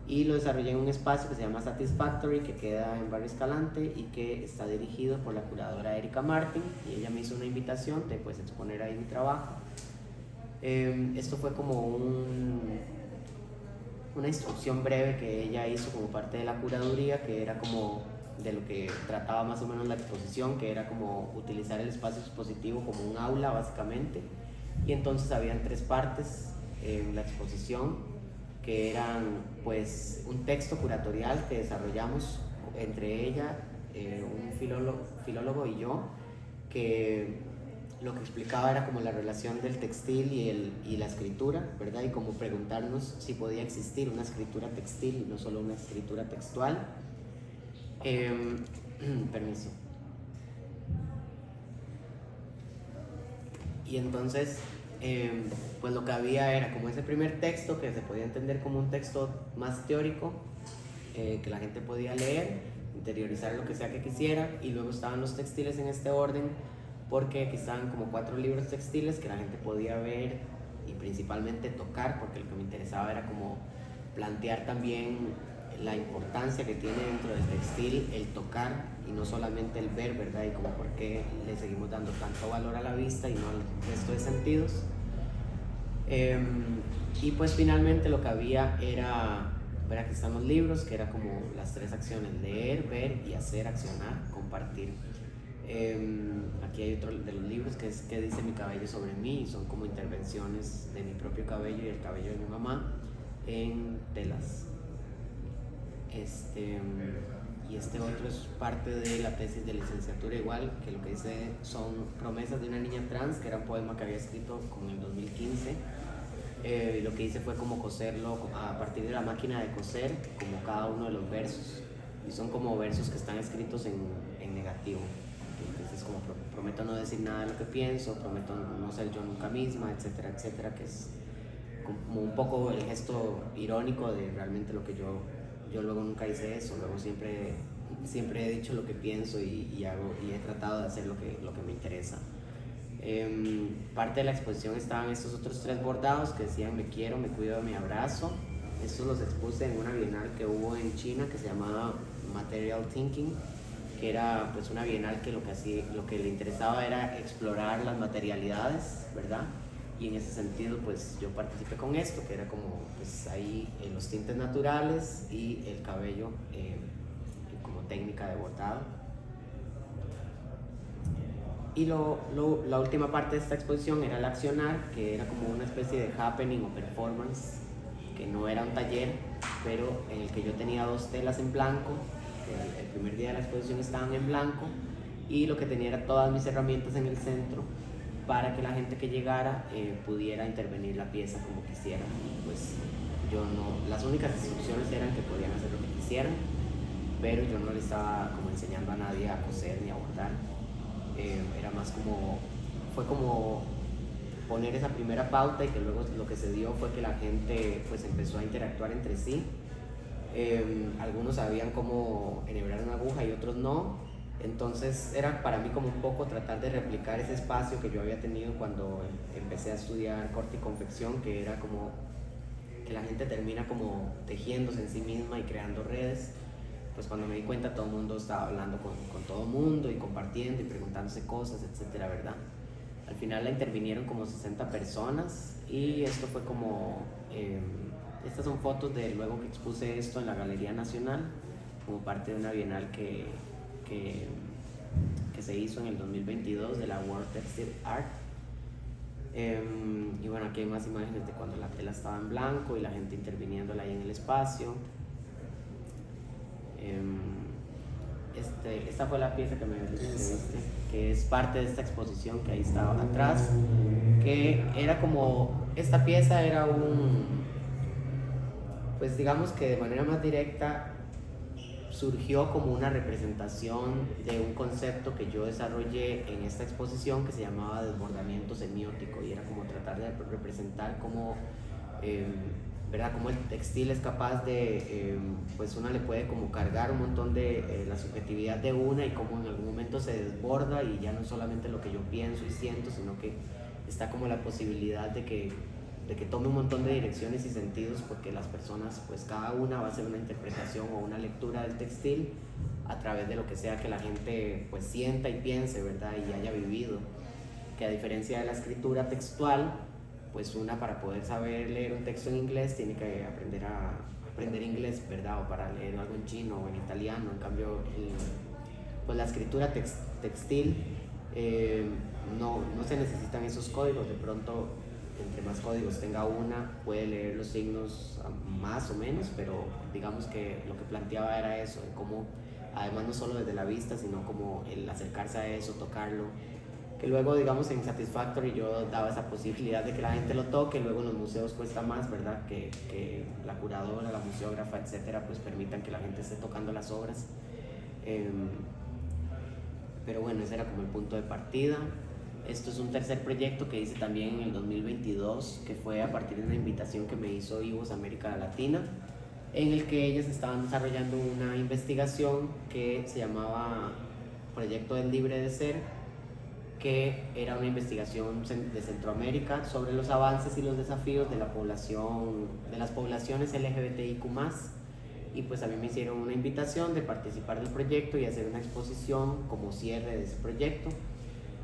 y lo desarrollé en un espacio que se llama Satisfactory, que queda en Barrio Escalante y que está dirigido por la curadora Erika Martin, y ella me hizo una invitación de pues exponer ahí mi trabajo. Esto fue como una instrucción breve que ella hizo como parte de la curaduría, que era como de lo que trataba más o menos la exposición, que era como utilizar el espacio expositivo como un aula básicamente, y entonces habían 3 partes en la exposición, que eran pues un texto curatorial que desarrollamos entre ella, un filólogo y yo, que lo que explicaba era como la relación del textil y la escritura, ¿verdad? Y como preguntarnos si podía existir una escritura textil y no solo una escritura textual. Permiso. Y entonces, pues lo que había era como ese primer texto que se podía entender como un texto más teórico, que la gente podía leer, interiorizar lo que sea que quisiera, y luego estaban los textiles en este orden, porque aquí estaban como 4 libros textiles que la gente podía ver y principalmente tocar, porque lo que me interesaba era como plantear también la importancia que tiene dentro del textil el tocar y no solamente el ver, ¿verdad? Y como por qué le seguimos dando tanto valor a la vista y no al resto de sentidos. Y pues finalmente lo que había era, ver, aquí están los libros, que era como las 3 acciones: leer, ver y hacer, accionar, compartir. Aquí hay otro de los libros que es ¿Qué dice mi cabello sobre mí? Y son como intervenciones de mi propio cabello y el cabello de mi mamá en telas. y este otro es parte de la tesis de licenciatura igual, que lo que dice son promesas de una niña trans, que era un poema que había escrito como en el 2015. Y lo que hice fue como coserlo a partir de la máquina de coser, como cada uno de los versos, y son como versos que están escritos en negativo. Entonces como prometo no decir nada de lo que pienso, prometo no ser yo nunca misma, etcétera, etcétera, que es como un poco el gesto irónico de realmente lo que yo luego nunca hice eso, luego siempre he dicho lo que pienso y hago, y he tratado de hacer lo que me interesa. Parte de la exposición estaban estos otros 3 bordados que decían me quiero, me cuido, me abrazo. Estos los expuse en una bienal que hubo en China que se llamaba Material Thinking, que era pues una bienal que lo que le interesaba era explorar las materialidades, ¿verdad? Y en ese sentido pues yo participé con esto, que era como pues ahí los tintes naturales y el cabello como técnica de bordado. Y la última parte de esta exposición era el accionar, que era como una especie de happening o performance, que no era un taller, pero en el que yo tenía 2 telas en blanco. El primer día de la exposición estaban en blanco y lo que tenía era todas mis herramientas en el centro para que la gente que llegara pudiera intervenir la pieza como quisiera. Pues yo no, las únicas instrucciones eran que podían hacer lo que quisieran, pero yo no le estaba como enseñando a nadie a coser ni a bordar. Era más como, fue como poner esa primera pauta, y que luego lo que se dio fue que la gente pues empezó a interactuar entre sí. Algunos sabían cómo enhebrar una aguja y otros no, entonces era para mí como un poco tratar de replicar ese espacio que yo había tenido cuando empecé a estudiar corte y confección, que era como que la gente termina como tejiéndose en sí misma y creando redes. Pues cuando me di cuenta todo el mundo estaba hablando con todo el mundo y compartiendo y preguntándose cosas, etcétera, ¿verdad? Al final la intervinieron como 60 personas y esto fue como, estas son fotos de luego que expuse esto en la Galería Nacional como parte de una bienal que se hizo en el 2022 de la World Textile Art. Y bueno, aquí hay más imágenes de cuando la tela estaba en blanco y la gente interviniéndola ahí en el espacio. Esta fue la pieza que me viste, que es parte de esta exposición que ahí estaba atrás, que era como, esta pieza era pues digamos que de manera más directa surgió como una representación de un concepto que yo desarrollé en esta exposición que se llamaba desbordamiento semiótico, y era como tratar de representar cómo ¿verdad? Como el textil es capaz de, pues una le puede como cargar un montón de la subjetividad de una, y como en algún momento se desborda y ya no es solamente lo que yo pienso y siento, sino que está como la posibilidad de que tome un montón de direcciones y sentidos, porque las personas, pues cada una va a hacer una interpretación o una lectura del textil a través de lo que sea que la gente pues sienta y piense, ¿verdad? Y haya vivido, que a diferencia de la escritura textual, pues una para poder saber leer un texto en inglés tiene que aprender inglés, ¿verdad? O para leer algo en chino o en italiano. En cambio, pues la escritura textil no se necesitan esos códigos. De pronto, entre más códigos tenga una, puede leer los signos más o menos, pero digamos que lo que planteaba era eso, de cómo, además no solo desde la vista, sino como el acercarse a eso, tocarlo, que luego digamos en Satisfactory yo daba esa posibilidad de que la gente lo toque. Luego en los museos cuesta más, ¿verdad? Que la curadora, la museógrafa, etcétera, pues permitan que la gente esté tocando las obras. Pero bueno, ese era como el punto de partida. Esto es un tercer proyecto que hice también en el 2022, que fue a partir de una invitación que me hizo IVOS América Latina, en el que ellas estaban desarrollando una investigación que se llamaba Proyecto del Libre de Ser, que era una investigación de Centroamérica sobre los avances y los desafíos de las poblaciones LGBTIQ+. Y pues a mí me hicieron una invitación de participar del proyecto y hacer una exposición como cierre de ese proyecto.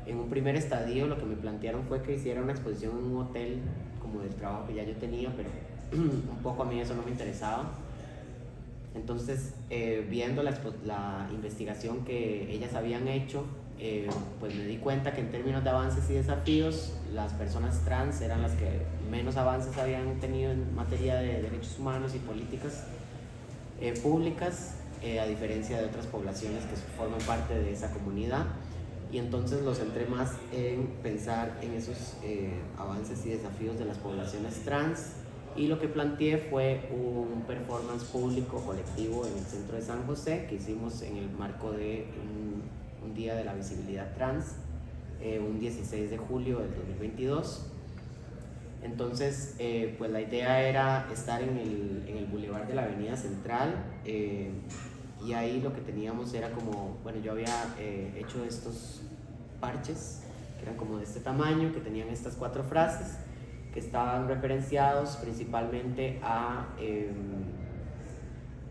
En un primer estadio lo que me plantearon fue que hiciera una exposición en un hotel, como del trabajo que ya yo tenía, pero un poco a mí eso no me interesaba. Entonces, viendo la investigación que ellas habían hecho, pues me di cuenta que en términos de avances y desafíos, las personas trans eran las que menos avances habían tenido en materia de derechos humanos y políticas públicas. a diferencia de otras poblaciones que forman parte de esa comunidad. Y entonces los centré más en pensar en esos avances y desafíos de las poblaciones trans, y lo que planteé fue un performance público colectivo en el centro de San José que hicimos en el marco de un día de la visibilidad trans, un 16 de julio del 2022. Entonces, pues la idea era estar en el bulevar de la Avenida Central, y ahí lo que teníamos era como, bueno, yo había hecho estos parches que eran como de este tamaño, que tenían estas 4 frases que estaban referenciados principalmente a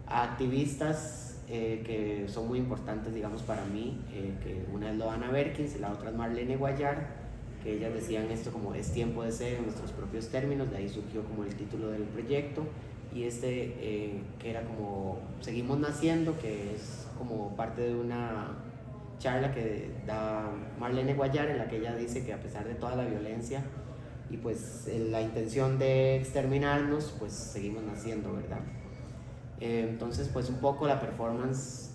activistas que son muy importantes, digamos, para mí, que una es Loana Berkins y la otra es Marlene Guayar, que ellas decían esto como es tiempo de ser en nuestros propios términos, de ahí surgió como el título del proyecto, y que era como Seguimos Naciendo, que es como parte de una charla que da Marlene Guayar, en la que ella dice que a pesar de toda la violencia y pues la intención de exterminarnos, pues seguimos naciendo, ¿verdad? Entonces, pues un poco la performance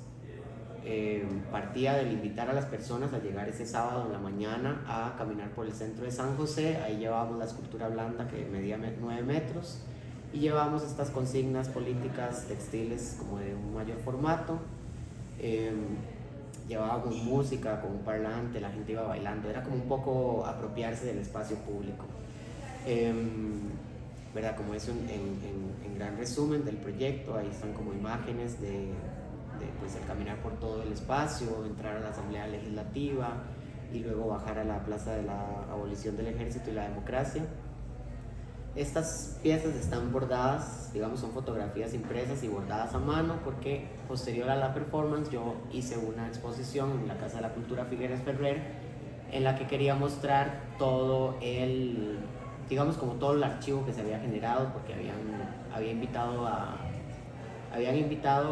partía del invitar a las personas a llegar ese sábado en la mañana a caminar por el centro de San José. Ahí llevábamos la escultura blanda que medía 9 metros, y llevábamos estas consignas políticas textiles como de un mayor formato. Llevábamos música con un parlante, la gente iba bailando, era como un poco apropiarse del espacio público. ¿Verdad? Como eso en gran resumen del proyecto. Ahí están como imágenes de pues, el caminar por todo el espacio, entrar a la Asamblea Legislativa y luego bajar a la Plaza de la Abolición del Ejército y la Democracia. Estas piezas están bordadas, digamos, son fotografías impresas y bordadas a mano, porque posterior a la performance yo hice una exposición en la Casa de la Cultura Figueres Ferrer, en la que quería mostrar todo digamos, como todo el archivo que se había generado, porque habían invitado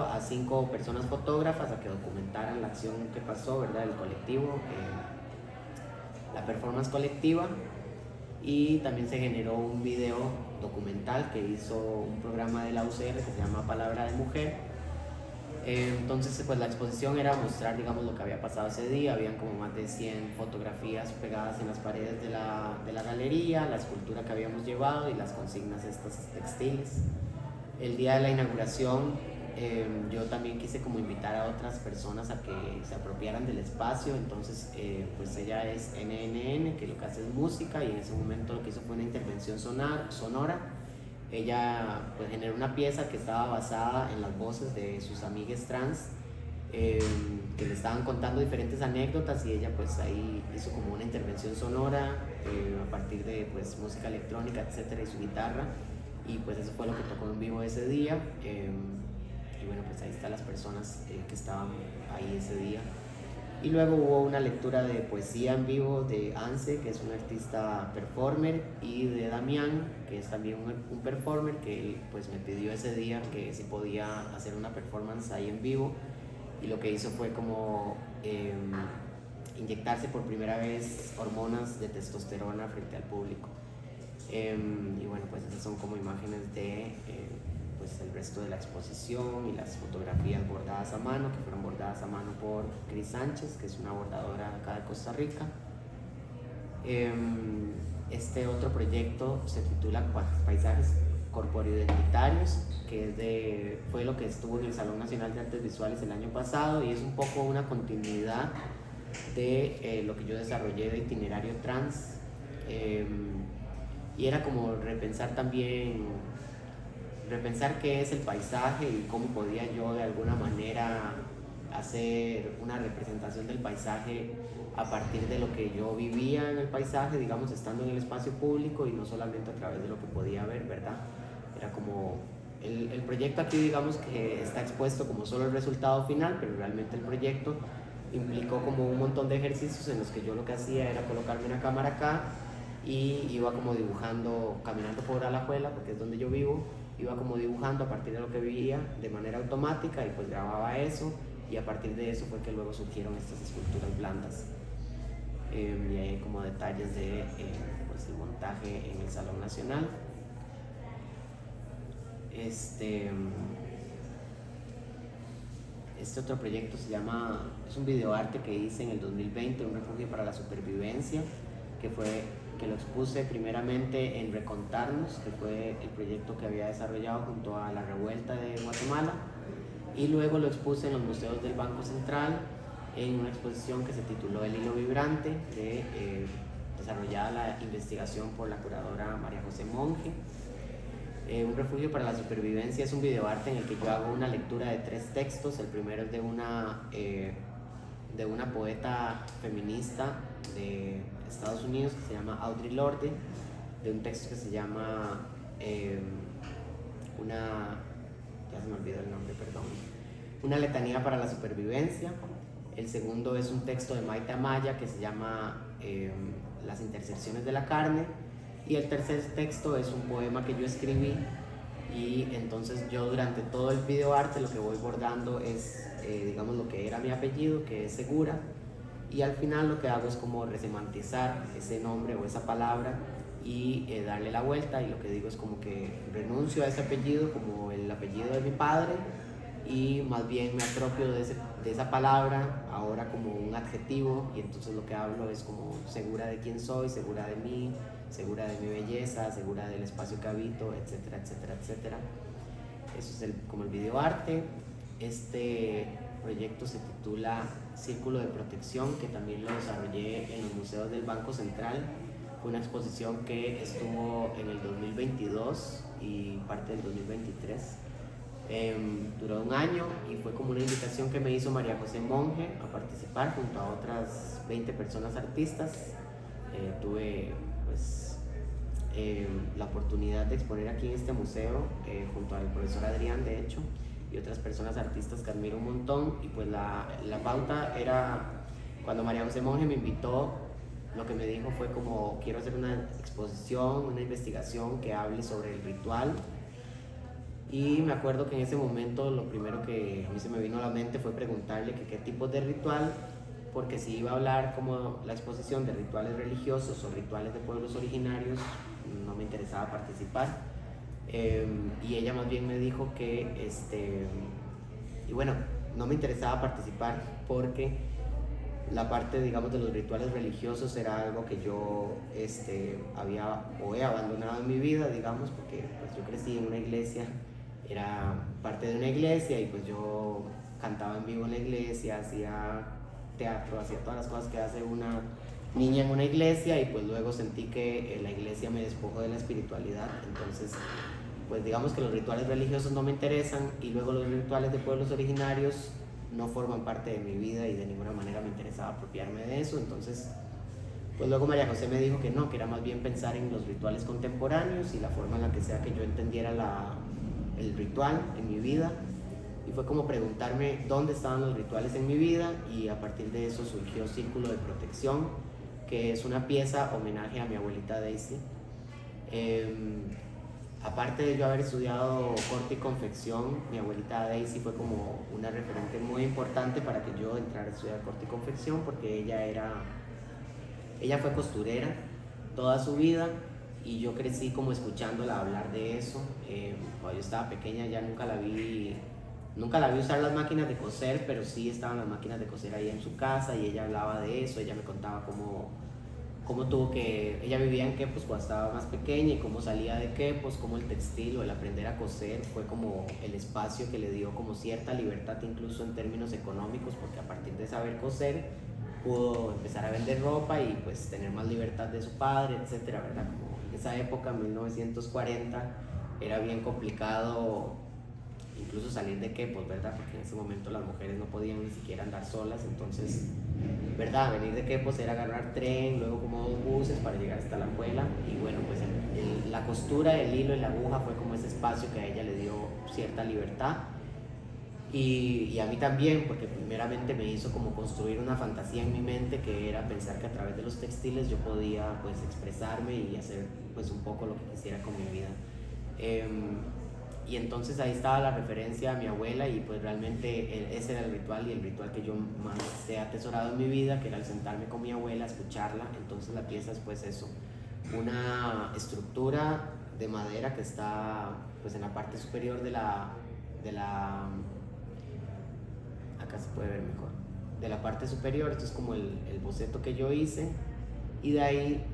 a 5 personas fotógrafas a que documentaran la acción que pasó, ¿verdad? El colectivo, la performance colectiva. Y también se generó un video documental que hizo un programa de la UCR que se llama Palabra de Mujer. Entonces, pues la exposición era mostrar, digamos, lo que había pasado ese día. Habían como más de 100 fotografías pegadas en las paredes de la galería, la escultura que habíamos llevado y las consignas estas textiles. El día de la inauguración, yo también quise como invitar a otras personas a que se apropiaran del espacio. Entonces, pues ella es NNN, que lo que hace es música, y en ese momento lo que hizo fue una intervención sonora. Ella pues generó una pieza que estaba basada en las voces de sus amigues trans, que le estaban contando diferentes anécdotas, y ella pues ahí hizo como una intervención sonora a partir de pues música electrónica, etcétera, y su guitarra, y pues eso fue lo que tocó en vivo ese día. Y bueno, pues ahí están las personas que estaban ahí ese día. Y luego hubo una lectura de poesía en vivo de Anse, que es un artista performer, y de Damián, que es también un performer, que pues me pidió ese día que si podía hacer una performance ahí en vivo, y lo que hizo fue como inyectarse por primera vez hormonas de testosterona frente al público. Y bueno, pues esas son como imágenes de pues el resto de la exposición y las fotografías bordadas a mano, que fueron bordadas a mano por Cris Sánchez, que es una bordadora acá de Costa Rica. Este otro proyecto se titula Paisajes Corporeoidentitarios, que fue lo que estuvo en el Salón Nacional de Artes Visuales el año pasado, y es un poco una continuidad de lo que yo desarrollé de itinerario trans. Y era como repensar qué es el paisaje y cómo podía yo de alguna manera hacer una representación del paisaje a partir de lo que yo vivía en el paisaje, digamos, estando en el espacio público, y no solamente a través de lo que podía ver, ¿verdad? Era como el proyecto aquí, digamos, que está expuesto como solo el resultado final, pero realmente el proyecto implicó como un montón de ejercicios en los que yo lo que hacía era colocarme una cámara acá y iba como dibujando, caminando por Alajuela, porque es donde yo vivo, iba como dibujando a partir de lo que veía de manera automática, y pues grababa eso, y a partir de eso fue que luego surgieron estas esculturas blandas. Y hay como detalles de pues el montaje en el Salón Nacional. este otro proyecto es un videoarte que hice en el 2020, un refugio para la supervivencia, que lo expuse primeramente en Recontarnos, que fue el proyecto que había desarrollado junto a la Revuelta de Guatemala, y luego lo expuse en los museos del Banco Central en una exposición que se tituló El Hilo Vibrante, desarrollada la investigación por la curadora María José Monge. Un refugio para la supervivencia es un videoarte en el que yo hago una lectura de 3 textos. El primero es de una poeta feminista de Estados Unidos que se llama Audre Lorde, de un texto que se llama ya se me olvidó el nombre, perdón, una letanía para la supervivencia. El segundo es un texto de Maite Amaya que se llama Las intersecciones de la carne. Y el tercer texto es un poema que yo escribí, y entonces yo durante todo el videoarte lo que voy bordando es, digamos, lo que era mi apellido, que es Segura, y al final lo que hago es como resemantizar ese nombre o esa palabra y darle la vuelta, y lo que digo es como que renuncio a ese apellido como el apellido de mi padre, y más bien me apropio de esa palabra ahora como un adjetivo, y entonces lo que hablo es como segura de quién soy, segura de mí, segura de mi belleza, segura del espacio que habito, etcétera, etcétera, etcétera. Eso es como el videoarte. Este proyecto se titula Círculo de Protección, que también lo desarrollé en los museos del Banco Central. Fue una exposición que estuvo en el 2022 y parte del 2023. Duró un año y fue como una invitación que me hizo María José Monge a participar junto a otras 20 personas artistas. Tuve pues la oportunidad de exponer aquí en este museo junto al profesor Adrián, de hecho, y otras personas artistas que admiro un montón. Y pues la pauta era, cuando María José Monge me invitó, lo que me dijo fue como: quiero hacer una exposición, una investigación que hable sobre el ritual. Y me acuerdo que en ese momento lo primero que a mí se me vino a la mente fue preguntarle que qué tipos de ritual, porque si iba a hablar como la exposición de rituales religiosos o rituales de pueblos originarios, no me interesaba participar. Y ella más bien me dijo que, y bueno, no me interesaba participar porque la parte, digamos, de los rituales religiosos era algo que yo había o he abandonado en mi vida, digamos, porque pues yo crecí en una iglesia, era parte de una iglesia, y pues yo cantaba en vivo en la iglesia, hacía teatro, hacía todas las cosas que hace una niña en una iglesia, y pues luego sentí que la iglesia me despojó de la espiritualidad. Entonces pues digamos que los rituales religiosos no me interesan, y luego los rituales de pueblos originarios no forman parte de mi vida, y de ninguna manera me interesaba apropiarme de eso. Entonces pues luego María José me dijo que no, que era más bien pensar en los rituales contemporáneos y la forma en la que sea que yo entendiera el ritual en mi vida. Y fue como preguntarme dónde estaban los rituales en mi vida, y a partir de eso surgió Círculo de Protección, que es una pieza homenaje a mi abuelita Daisy. Aparte de yo haber estudiado corte y confección, mi abuelita Daisy fue como una referente muy importante para que yo entrara a estudiar corte y confección, porque ella fue costurera toda su vida, y yo crecí como escuchándola hablar de eso. Cuando yo estaba pequeña ya nunca la vi usar las máquinas de coser, pero sí estaban las máquinas de coser ahí en su casa, y ella hablaba de eso. Ella me contaba cómo ella vivía en Quepos cuando estaba más pequeña, y cómo salía de Quepos, cómo el textil o el aprender a coser fue como el espacio que le dio como cierta libertad, incluso en términos económicos, porque a partir de saber coser pudo empezar a vender ropa y pues tener más libertad de su padre, etcétera, ¿verdad? Como en esa época, en 1940, era bien complicado incluso salir de Quepos, ¿verdad? Porque en ese momento las mujeres no podían ni siquiera andar solas. Entonces, ¿verdad? Venir de Quepos era agarrar tren, luego como 2 buses para llegar hasta la Puebla. Y bueno, pues la costura, el hilo y la aguja fue como ese espacio que a ella le dio cierta libertad. Y a mí también, porque primeramente me hizo como construir una fantasía en mi mente, que era pensar que a través de los textiles yo podía pues expresarme y hacer pues un poco lo que quisiera con mi vida. Y entonces ahí estaba la referencia a mi abuela, y pues realmente ese era el ritual, y el ritual que yo más he atesorado en mi vida, que era el sentarme con mi abuela, escucharla. Entonces la pieza es pues eso, una estructura de madera que está pues en la parte superior de la acá se puede ver mejor. De la parte superior, esto es como el boceto que yo hice, y de ahí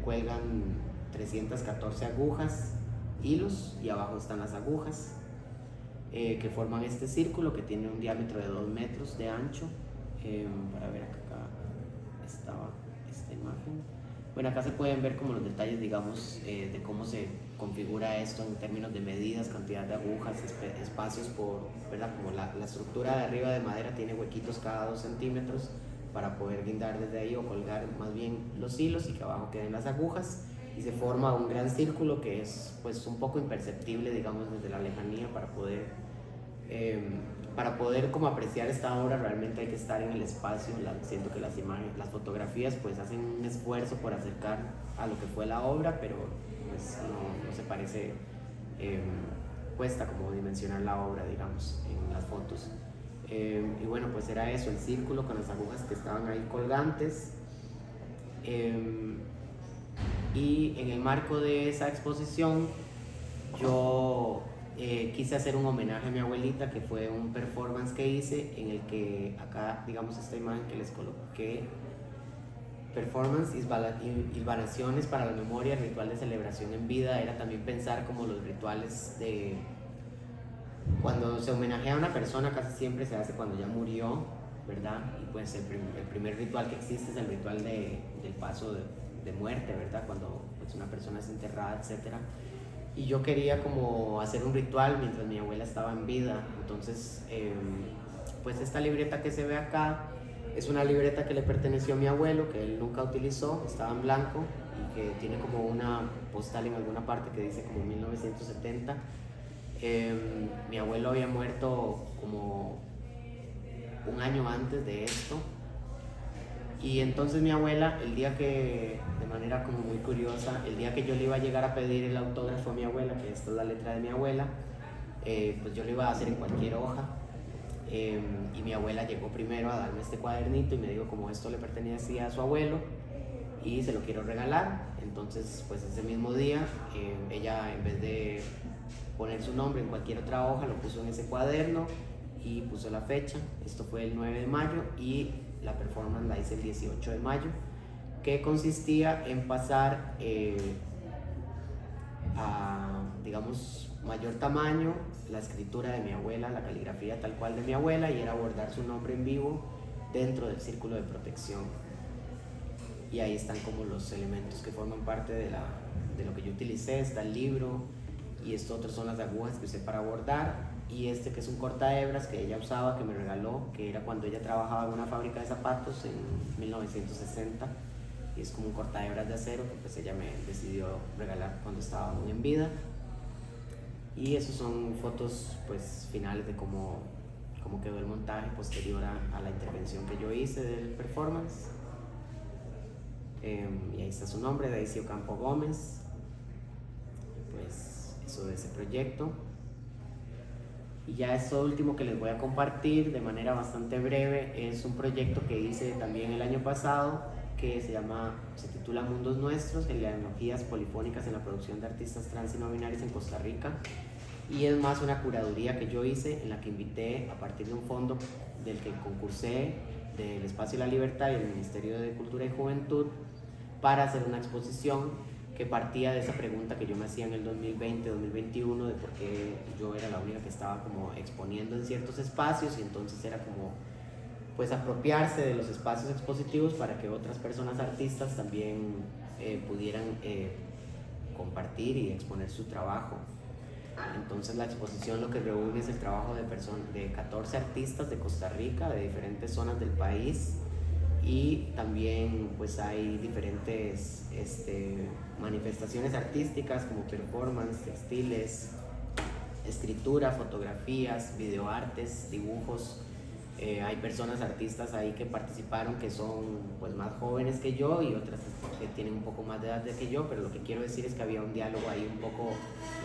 cuelgan 314 agujas, hilos, y abajo están las agujas que forman este círculo que tiene un diámetro de 2 metros de ancho. Para ver acá estaba esta imagen. Bueno, acá se pueden ver como los detalles, digamos, de cómo se configura esto en términos de medidas, cantidad de agujas, espacios por, ¿verdad? Como la estructura de arriba de madera tiene huequitos cada 2 centímetros para poder guindar desde ahí o colgar más bien los hilos y que abajo queden las agujas, y se forma un gran círculo que es pues un poco imperceptible, digamos, desde la lejanía. Para poder como apreciar esta obra realmente hay que estar en el espacio. Siento que las imágenes, las fotografías pues hacen un esfuerzo por acercar a lo que fue la obra, pero pues no se parece, cuesta como dimensionar la obra, digamos, en las fotos. Y bueno, pues era eso, el círculo con las agujas que estaban ahí colgantes. Y en el marco de esa exposición yo quise hacer un homenaje a mi abuelita, que fue un performance que hice en el que acá, digamos, esta imagen que les coloqué, performance, hilvanaciones para la memoria, ritual de celebración en vida, era también pensar como los rituales de cuando se homenajea a una persona, casi siempre se hace cuando ya murió, ¿verdad? Y pues el primer ritual que existe es el ritual del paso de muerte, ¿verdad? Cuando pues, una persona es enterrada, etcétera. Y yo quería como hacer un ritual mientras mi abuela estaba en vida. Entonces, pues esta libreta que se ve acá es una libreta que le perteneció a mi abuelo, que él nunca utilizó, estaba en blanco y que tiene como una postal en alguna parte que dice como 1970. Mi abuelo había muerto como un año antes de esto. Y entonces mi abuela, el día que, de manera como muy curiosa, el día que yo le iba a llegar a pedir el autógrafo a mi abuela, que esta es la letra de mi abuela, pues yo lo iba a hacer en cualquier hoja. Y mi abuela llegó primero a darme este cuadernito y me dijo como esto le pertenecía a su abuelo y se lo quiero regalar. Entonces pues ese mismo día ella, en vez de poner su nombre en cualquier otra hoja, lo puso en ese cuaderno y puso la fecha. Esto fue el 9 de mayo y la performance la hice el 18 de mayo, que consistía en pasar a, digamos, mayor tamaño la escritura de mi abuela, la caligrafía tal cual de mi abuela, y era bordar su nombre en vivo dentro del círculo de protección. Y ahí están como los elementos que forman parte de lo que yo utilicé. Está el libro, y esto otros son las agujas que usé para bordar, y este que es un cortahebras que ella usaba, que me regaló, que era cuando ella trabajaba en una fábrica de zapatos en 1960, y es como un cortahebras de acero que pues ella me decidió regalar cuando estaba aún en vida. Y esos son fotos pues finales de cómo quedó el montaje posterior a la intervención que yo hice del performance. Y ahí está su nombre, Daisy Ocampo Gómez. Pues eso de ese proyecto. Y ya esto último que les voy a compartir de manera bastante breve es un proyecto que hice también el año pasado, que se titula Mundos Nuestros, genealogías polifónicas en la producción de artistas trans y no binarios en Costa Rica. Y es más una curaduría que yo hice, en la que invité, a partir de un fondo del que concursé, del Espacio de la Libertad y el Ministerio de Cultura y Juventud, para hacer una exposición que partía de esa pregunta que yo me hacía en el 2020-2021 de por qué yo era la única que estaba como exponiendo en ciertos espacios, y entonces era como pues apropiarse de los espacios expositivos para que otras personas artistas también pudieran compartir y exponer su trabajo. Entonces la exposición lo que reúne es el trabajo de 14 artistas de Costa Rica, de diferentes zonas del país, y también pues hay diferentes manifestaciones artísticas como performance, textiles, escritura, fotografías, videoartes, dibujos. Hay personas artistas ahí que participaron que son pues más jóvenes que yo, y otras que tienen un poco más de edad que yo, pero lo que quiero decir es que había un diálogo ahí un poco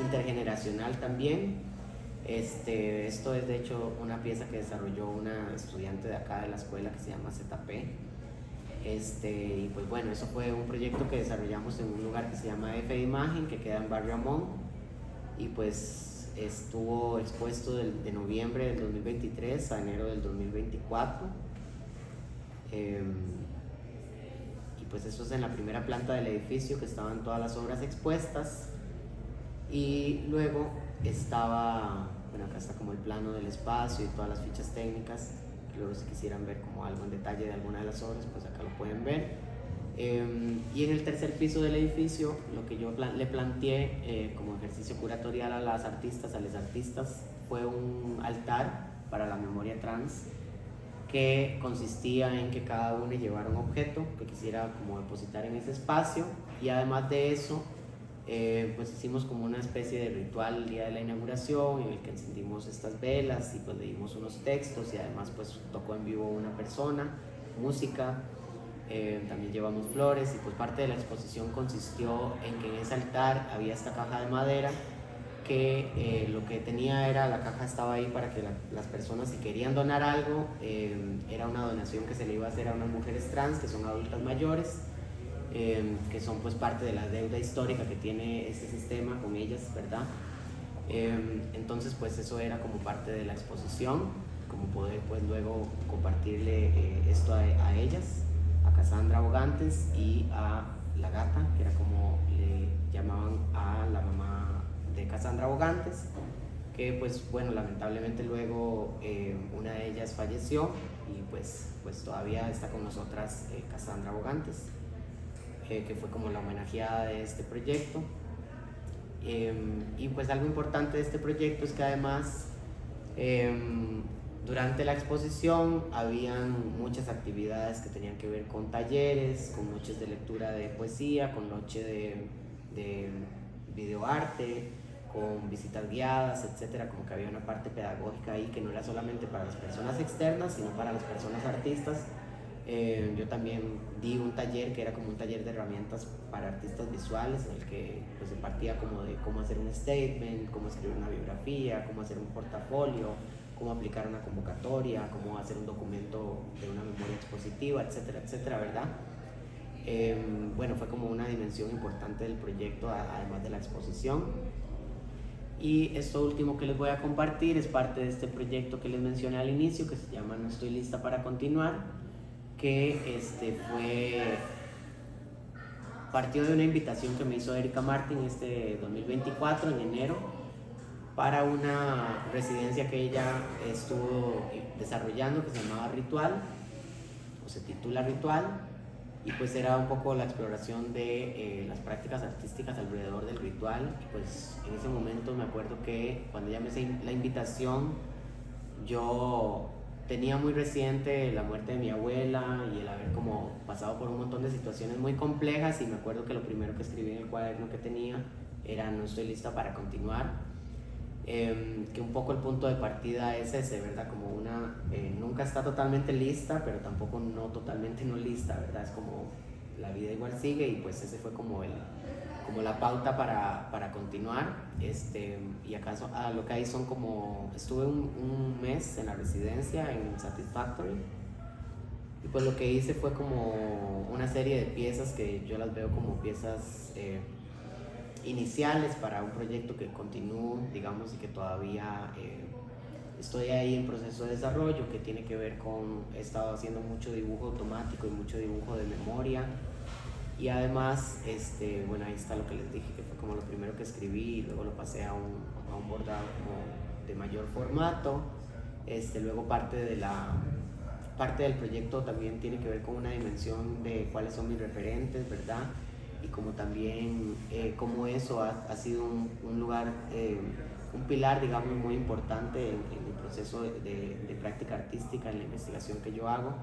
intergeneracional también. Esto es de hecho una pieza que desarrolló una estudiante de acá de la escuela que se llama ZP. Y pues bueno, eso fue un proyecto que desarrollamos en un lugar que se llama F de Imagen, que queda en Barrio Amón, y pues estuvo expuesto de noviembre del 2023 a enero del 2024. Y pues eso es en la primera planta del edificio, que estaban todas las obras expuestas. Y luego estaba, bueno, acá está como el plano del espacio y todas las fichas técnicas. Luego si quisieran ver como algo en detalle de alguna de las obras, pues acá lo pueden ver. Y en el tercer piso del edificio, lo que yo le planteé como ejercicio curatorial a las artistas, a los artistas, fue un altar para la memoria trans, que consistía en que cada uno llevara un objeto que quisiera como depositar en ese espacio, y además de eso pues hicimos como una especie de ritual el día de la inauguración, en el que encendimos estas velas y pues leímos unos textos, y además pues tocó en vivo una persona, música. También llevamos flores, y pues parte de la exposición consistió en que en ese altar había esta caja de madera que lo que tenía era, la caja estaba ahí para que las personas, si querían donar algo, era una donación que se le iba a hacer a unas mujeres trans que son adultas mayores, que son pues parte de la deuda histórica que tiene este sistema con ellas, ¿verdad? Entonces pues eso era como parte de la exposición, como poder pues luego compartirle esto a ellas, a Cassandra Bogantes y a la gata, que era como le llamaban a la mamá de Cassandra Bogantes, que pues bueno, lamentablemente luego una de ellas falleció, y pues todavía está con nosotras Cassandra Bogantes, que fue como la homenajeada de este proyecto. Y pues algo importante de este proyecto es que además durante la exposición habían muchas actividades que tenían que ver con talleres, con noches de lectura de poesía, con noche de videoarte, con visitas guiadas, etcétera. Como que había una parte pedagógica ahí que no era solamente para las personas externas, sino para las personas artistas. Yo también di un taller que era como un taller de herramientas para artistas visuales, en el que pues, se partía como de cómo hacer un statement, cómo escribir una biografía, cómo hacer un portafolio, cómo aplicar una convocatoria, cómo hacer un documento de una memoria expositiva, etcétera, etcétera, ¿verdad? Bueno, fue como una dimensión importante del proyecto, además de la exposición. Y esto último que les voy a compartir es parte de este proyecto que les mencioné al inicio, que se llama No estoy lista para continuar, que partió de una invitación que me hizo Erika Martin 2024, en enero, para una residencia que ella estuvo desarrollando, que se llamaba Ritual, o se titula Ritual, y pues era un poco la exploración de las prácticas artísticas alrededor del ritual. Y pues en ese momento me acuerdo que cuando ella me hizo la invitación, yo tenía muy reciente la muerte de mi abuela y el haber como pasado por un montón de situaciones muy complejas, y me acuerdo que lo primero que escribí en el cuaderno que tenía era no estoy lista para continuar. Que un poco el punto de partida es ese, ¿verdad? Como una, nunca está totalmente lista, pero tampoco no totalmente no lista, ¿verdad? Es como la vida igual sigue, y pues ese fue como la pauta para continuar. Y acaso lo que hay son como, estuve un mes en la residencia en Satisfactory, y pues lo que hice fue como una serie de piezas que yo las veo como piezas iniciales para un proyecto que continúo, digamos, y que todavía estoy ahí en proceso de desarrollo, que tiene que ver con, he estado haciendo mucho dibujo automático y mucho dibujo de memoria. Y además, bueno, ahí está lo que les dije, que fue como lo primero que escribí, y luego lo pasé a un bordado como de mayor formato. Luego parte del proyecto también tiene que ver con una dimensión de cuáles son mis referentes, ¿verdad? Y como también como eso ha sido un lugar, un pilar, digamos, muy importante en el proceso de práctica artística, en la investigación que yo hago.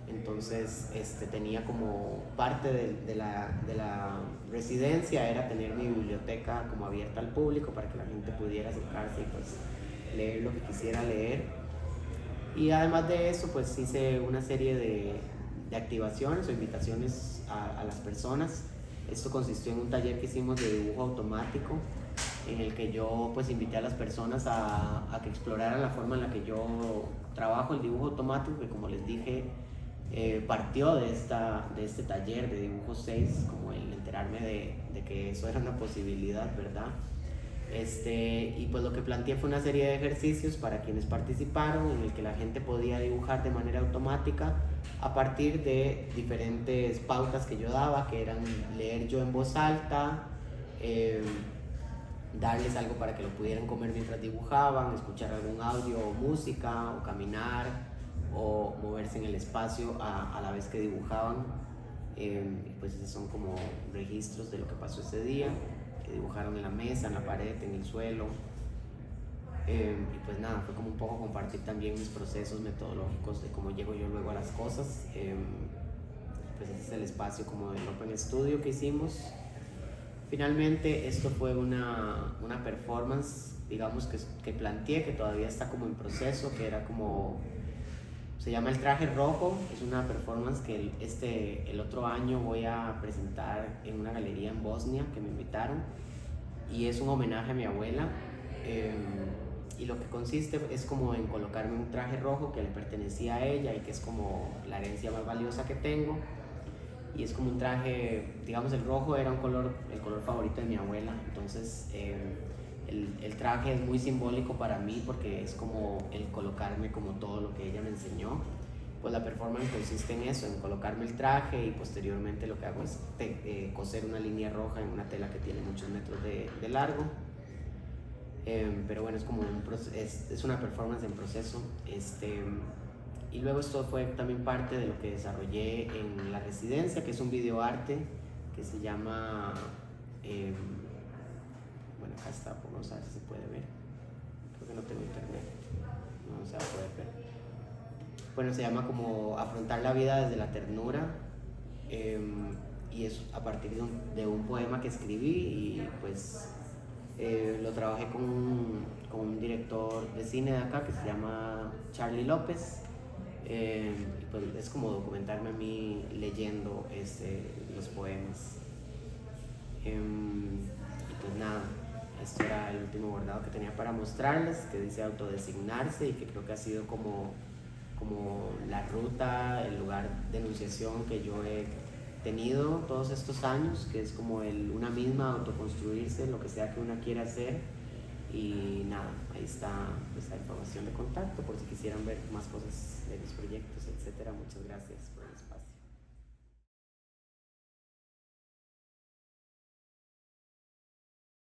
Entonces tenía como parte de la residencia era tener mi biblioteca como abierta al público para que la gente pudiera acercarse y pues leer lo que quisiera leer. Y además de eso pues hice una serie de activaciones o invitaciones a las personas. Esto consistió en un taller que hicimos de dibujo automático, en el que yo pues invité a las personas a que exploraran la forma en la que yo trabajo el dibujo automático, que como les dije partió de este taller de dibujo 6, como el enterarme de que eso era una posibilidad, ¿verdad? Y pues lo que planteé fue una serie de ejercicios para quienes participaron en el que la gente podía dibujar de manera automática a partir de diferentes pautas que yo daba, que eran leer yo en voz alta, eh, darles algo para que lo pudieran comer mientras dibujaban, escuchar algún audio o música, o caminar, o moverse en el espacio a la vez que dibujaban. Pues esos son como registros de lo que pasó ese día, que dibujaron en la mesa, en la pared, en el suelo. Y pues nada, fue como un poco compartir también mis procesos metodológicos de cómo llego yo luego a las cosas. Pues ese es el espacio como del Open Studio que hicimos. Finalmente esto fue una performance, digamos, que planteé, que todavía está como en proceso, que era como, se llama El Traje Rojo. Es una performance que el otro año voy a presentar en una galería en Bosnia que me invitaron, y es un homenaje a mi abuela. Y lo que consiste es como en colocarme un traje rojo que le pertenecía a ella y que es como la herencia más valiosa que tengo. Y es como un traje, digamos, el rojo era el color favorito de mi abuela. Entonces el traje es muy simbólico para mí porque es como el colocarme como todo lo que ella me enseñó. Pues la performance consiste en eso, en colocarme el traje, y posteriormente lo que hago es coser una línea roja en una tela que tiene muchos metros de largo. Pero bueno, es como es una performance en proceso. Y luego esto fue también parte de lo que desarrollé en la residencia, que es un videoarte que se llama, bueno, acá está, vamos a ver si se puede ver. Creo que no tengo internet, no se va a poder ver. Bueno, se llama como Afrontar la vida desde la ternura, y es a partir de un poema que escribí, y pues lo trabajé con un director de cine de acá que se llama Charlie López. Y pues es como documentarme a mí leyendo los poemas. Y pues nada, esto era el último bordado que tenía para mostrarles, que dice autodesignarse, y que creo que ha sido como la ruta, el lugar de enunciación que yo he tenido todos estos años, que es como una misma autoconstruirse, lo que sea que una quiera hacer. Y nada, ahí está pues, la información de contacto por si quisieran ver más cosas de mis proyectos, etcétera. Muchas gracias por el espacio.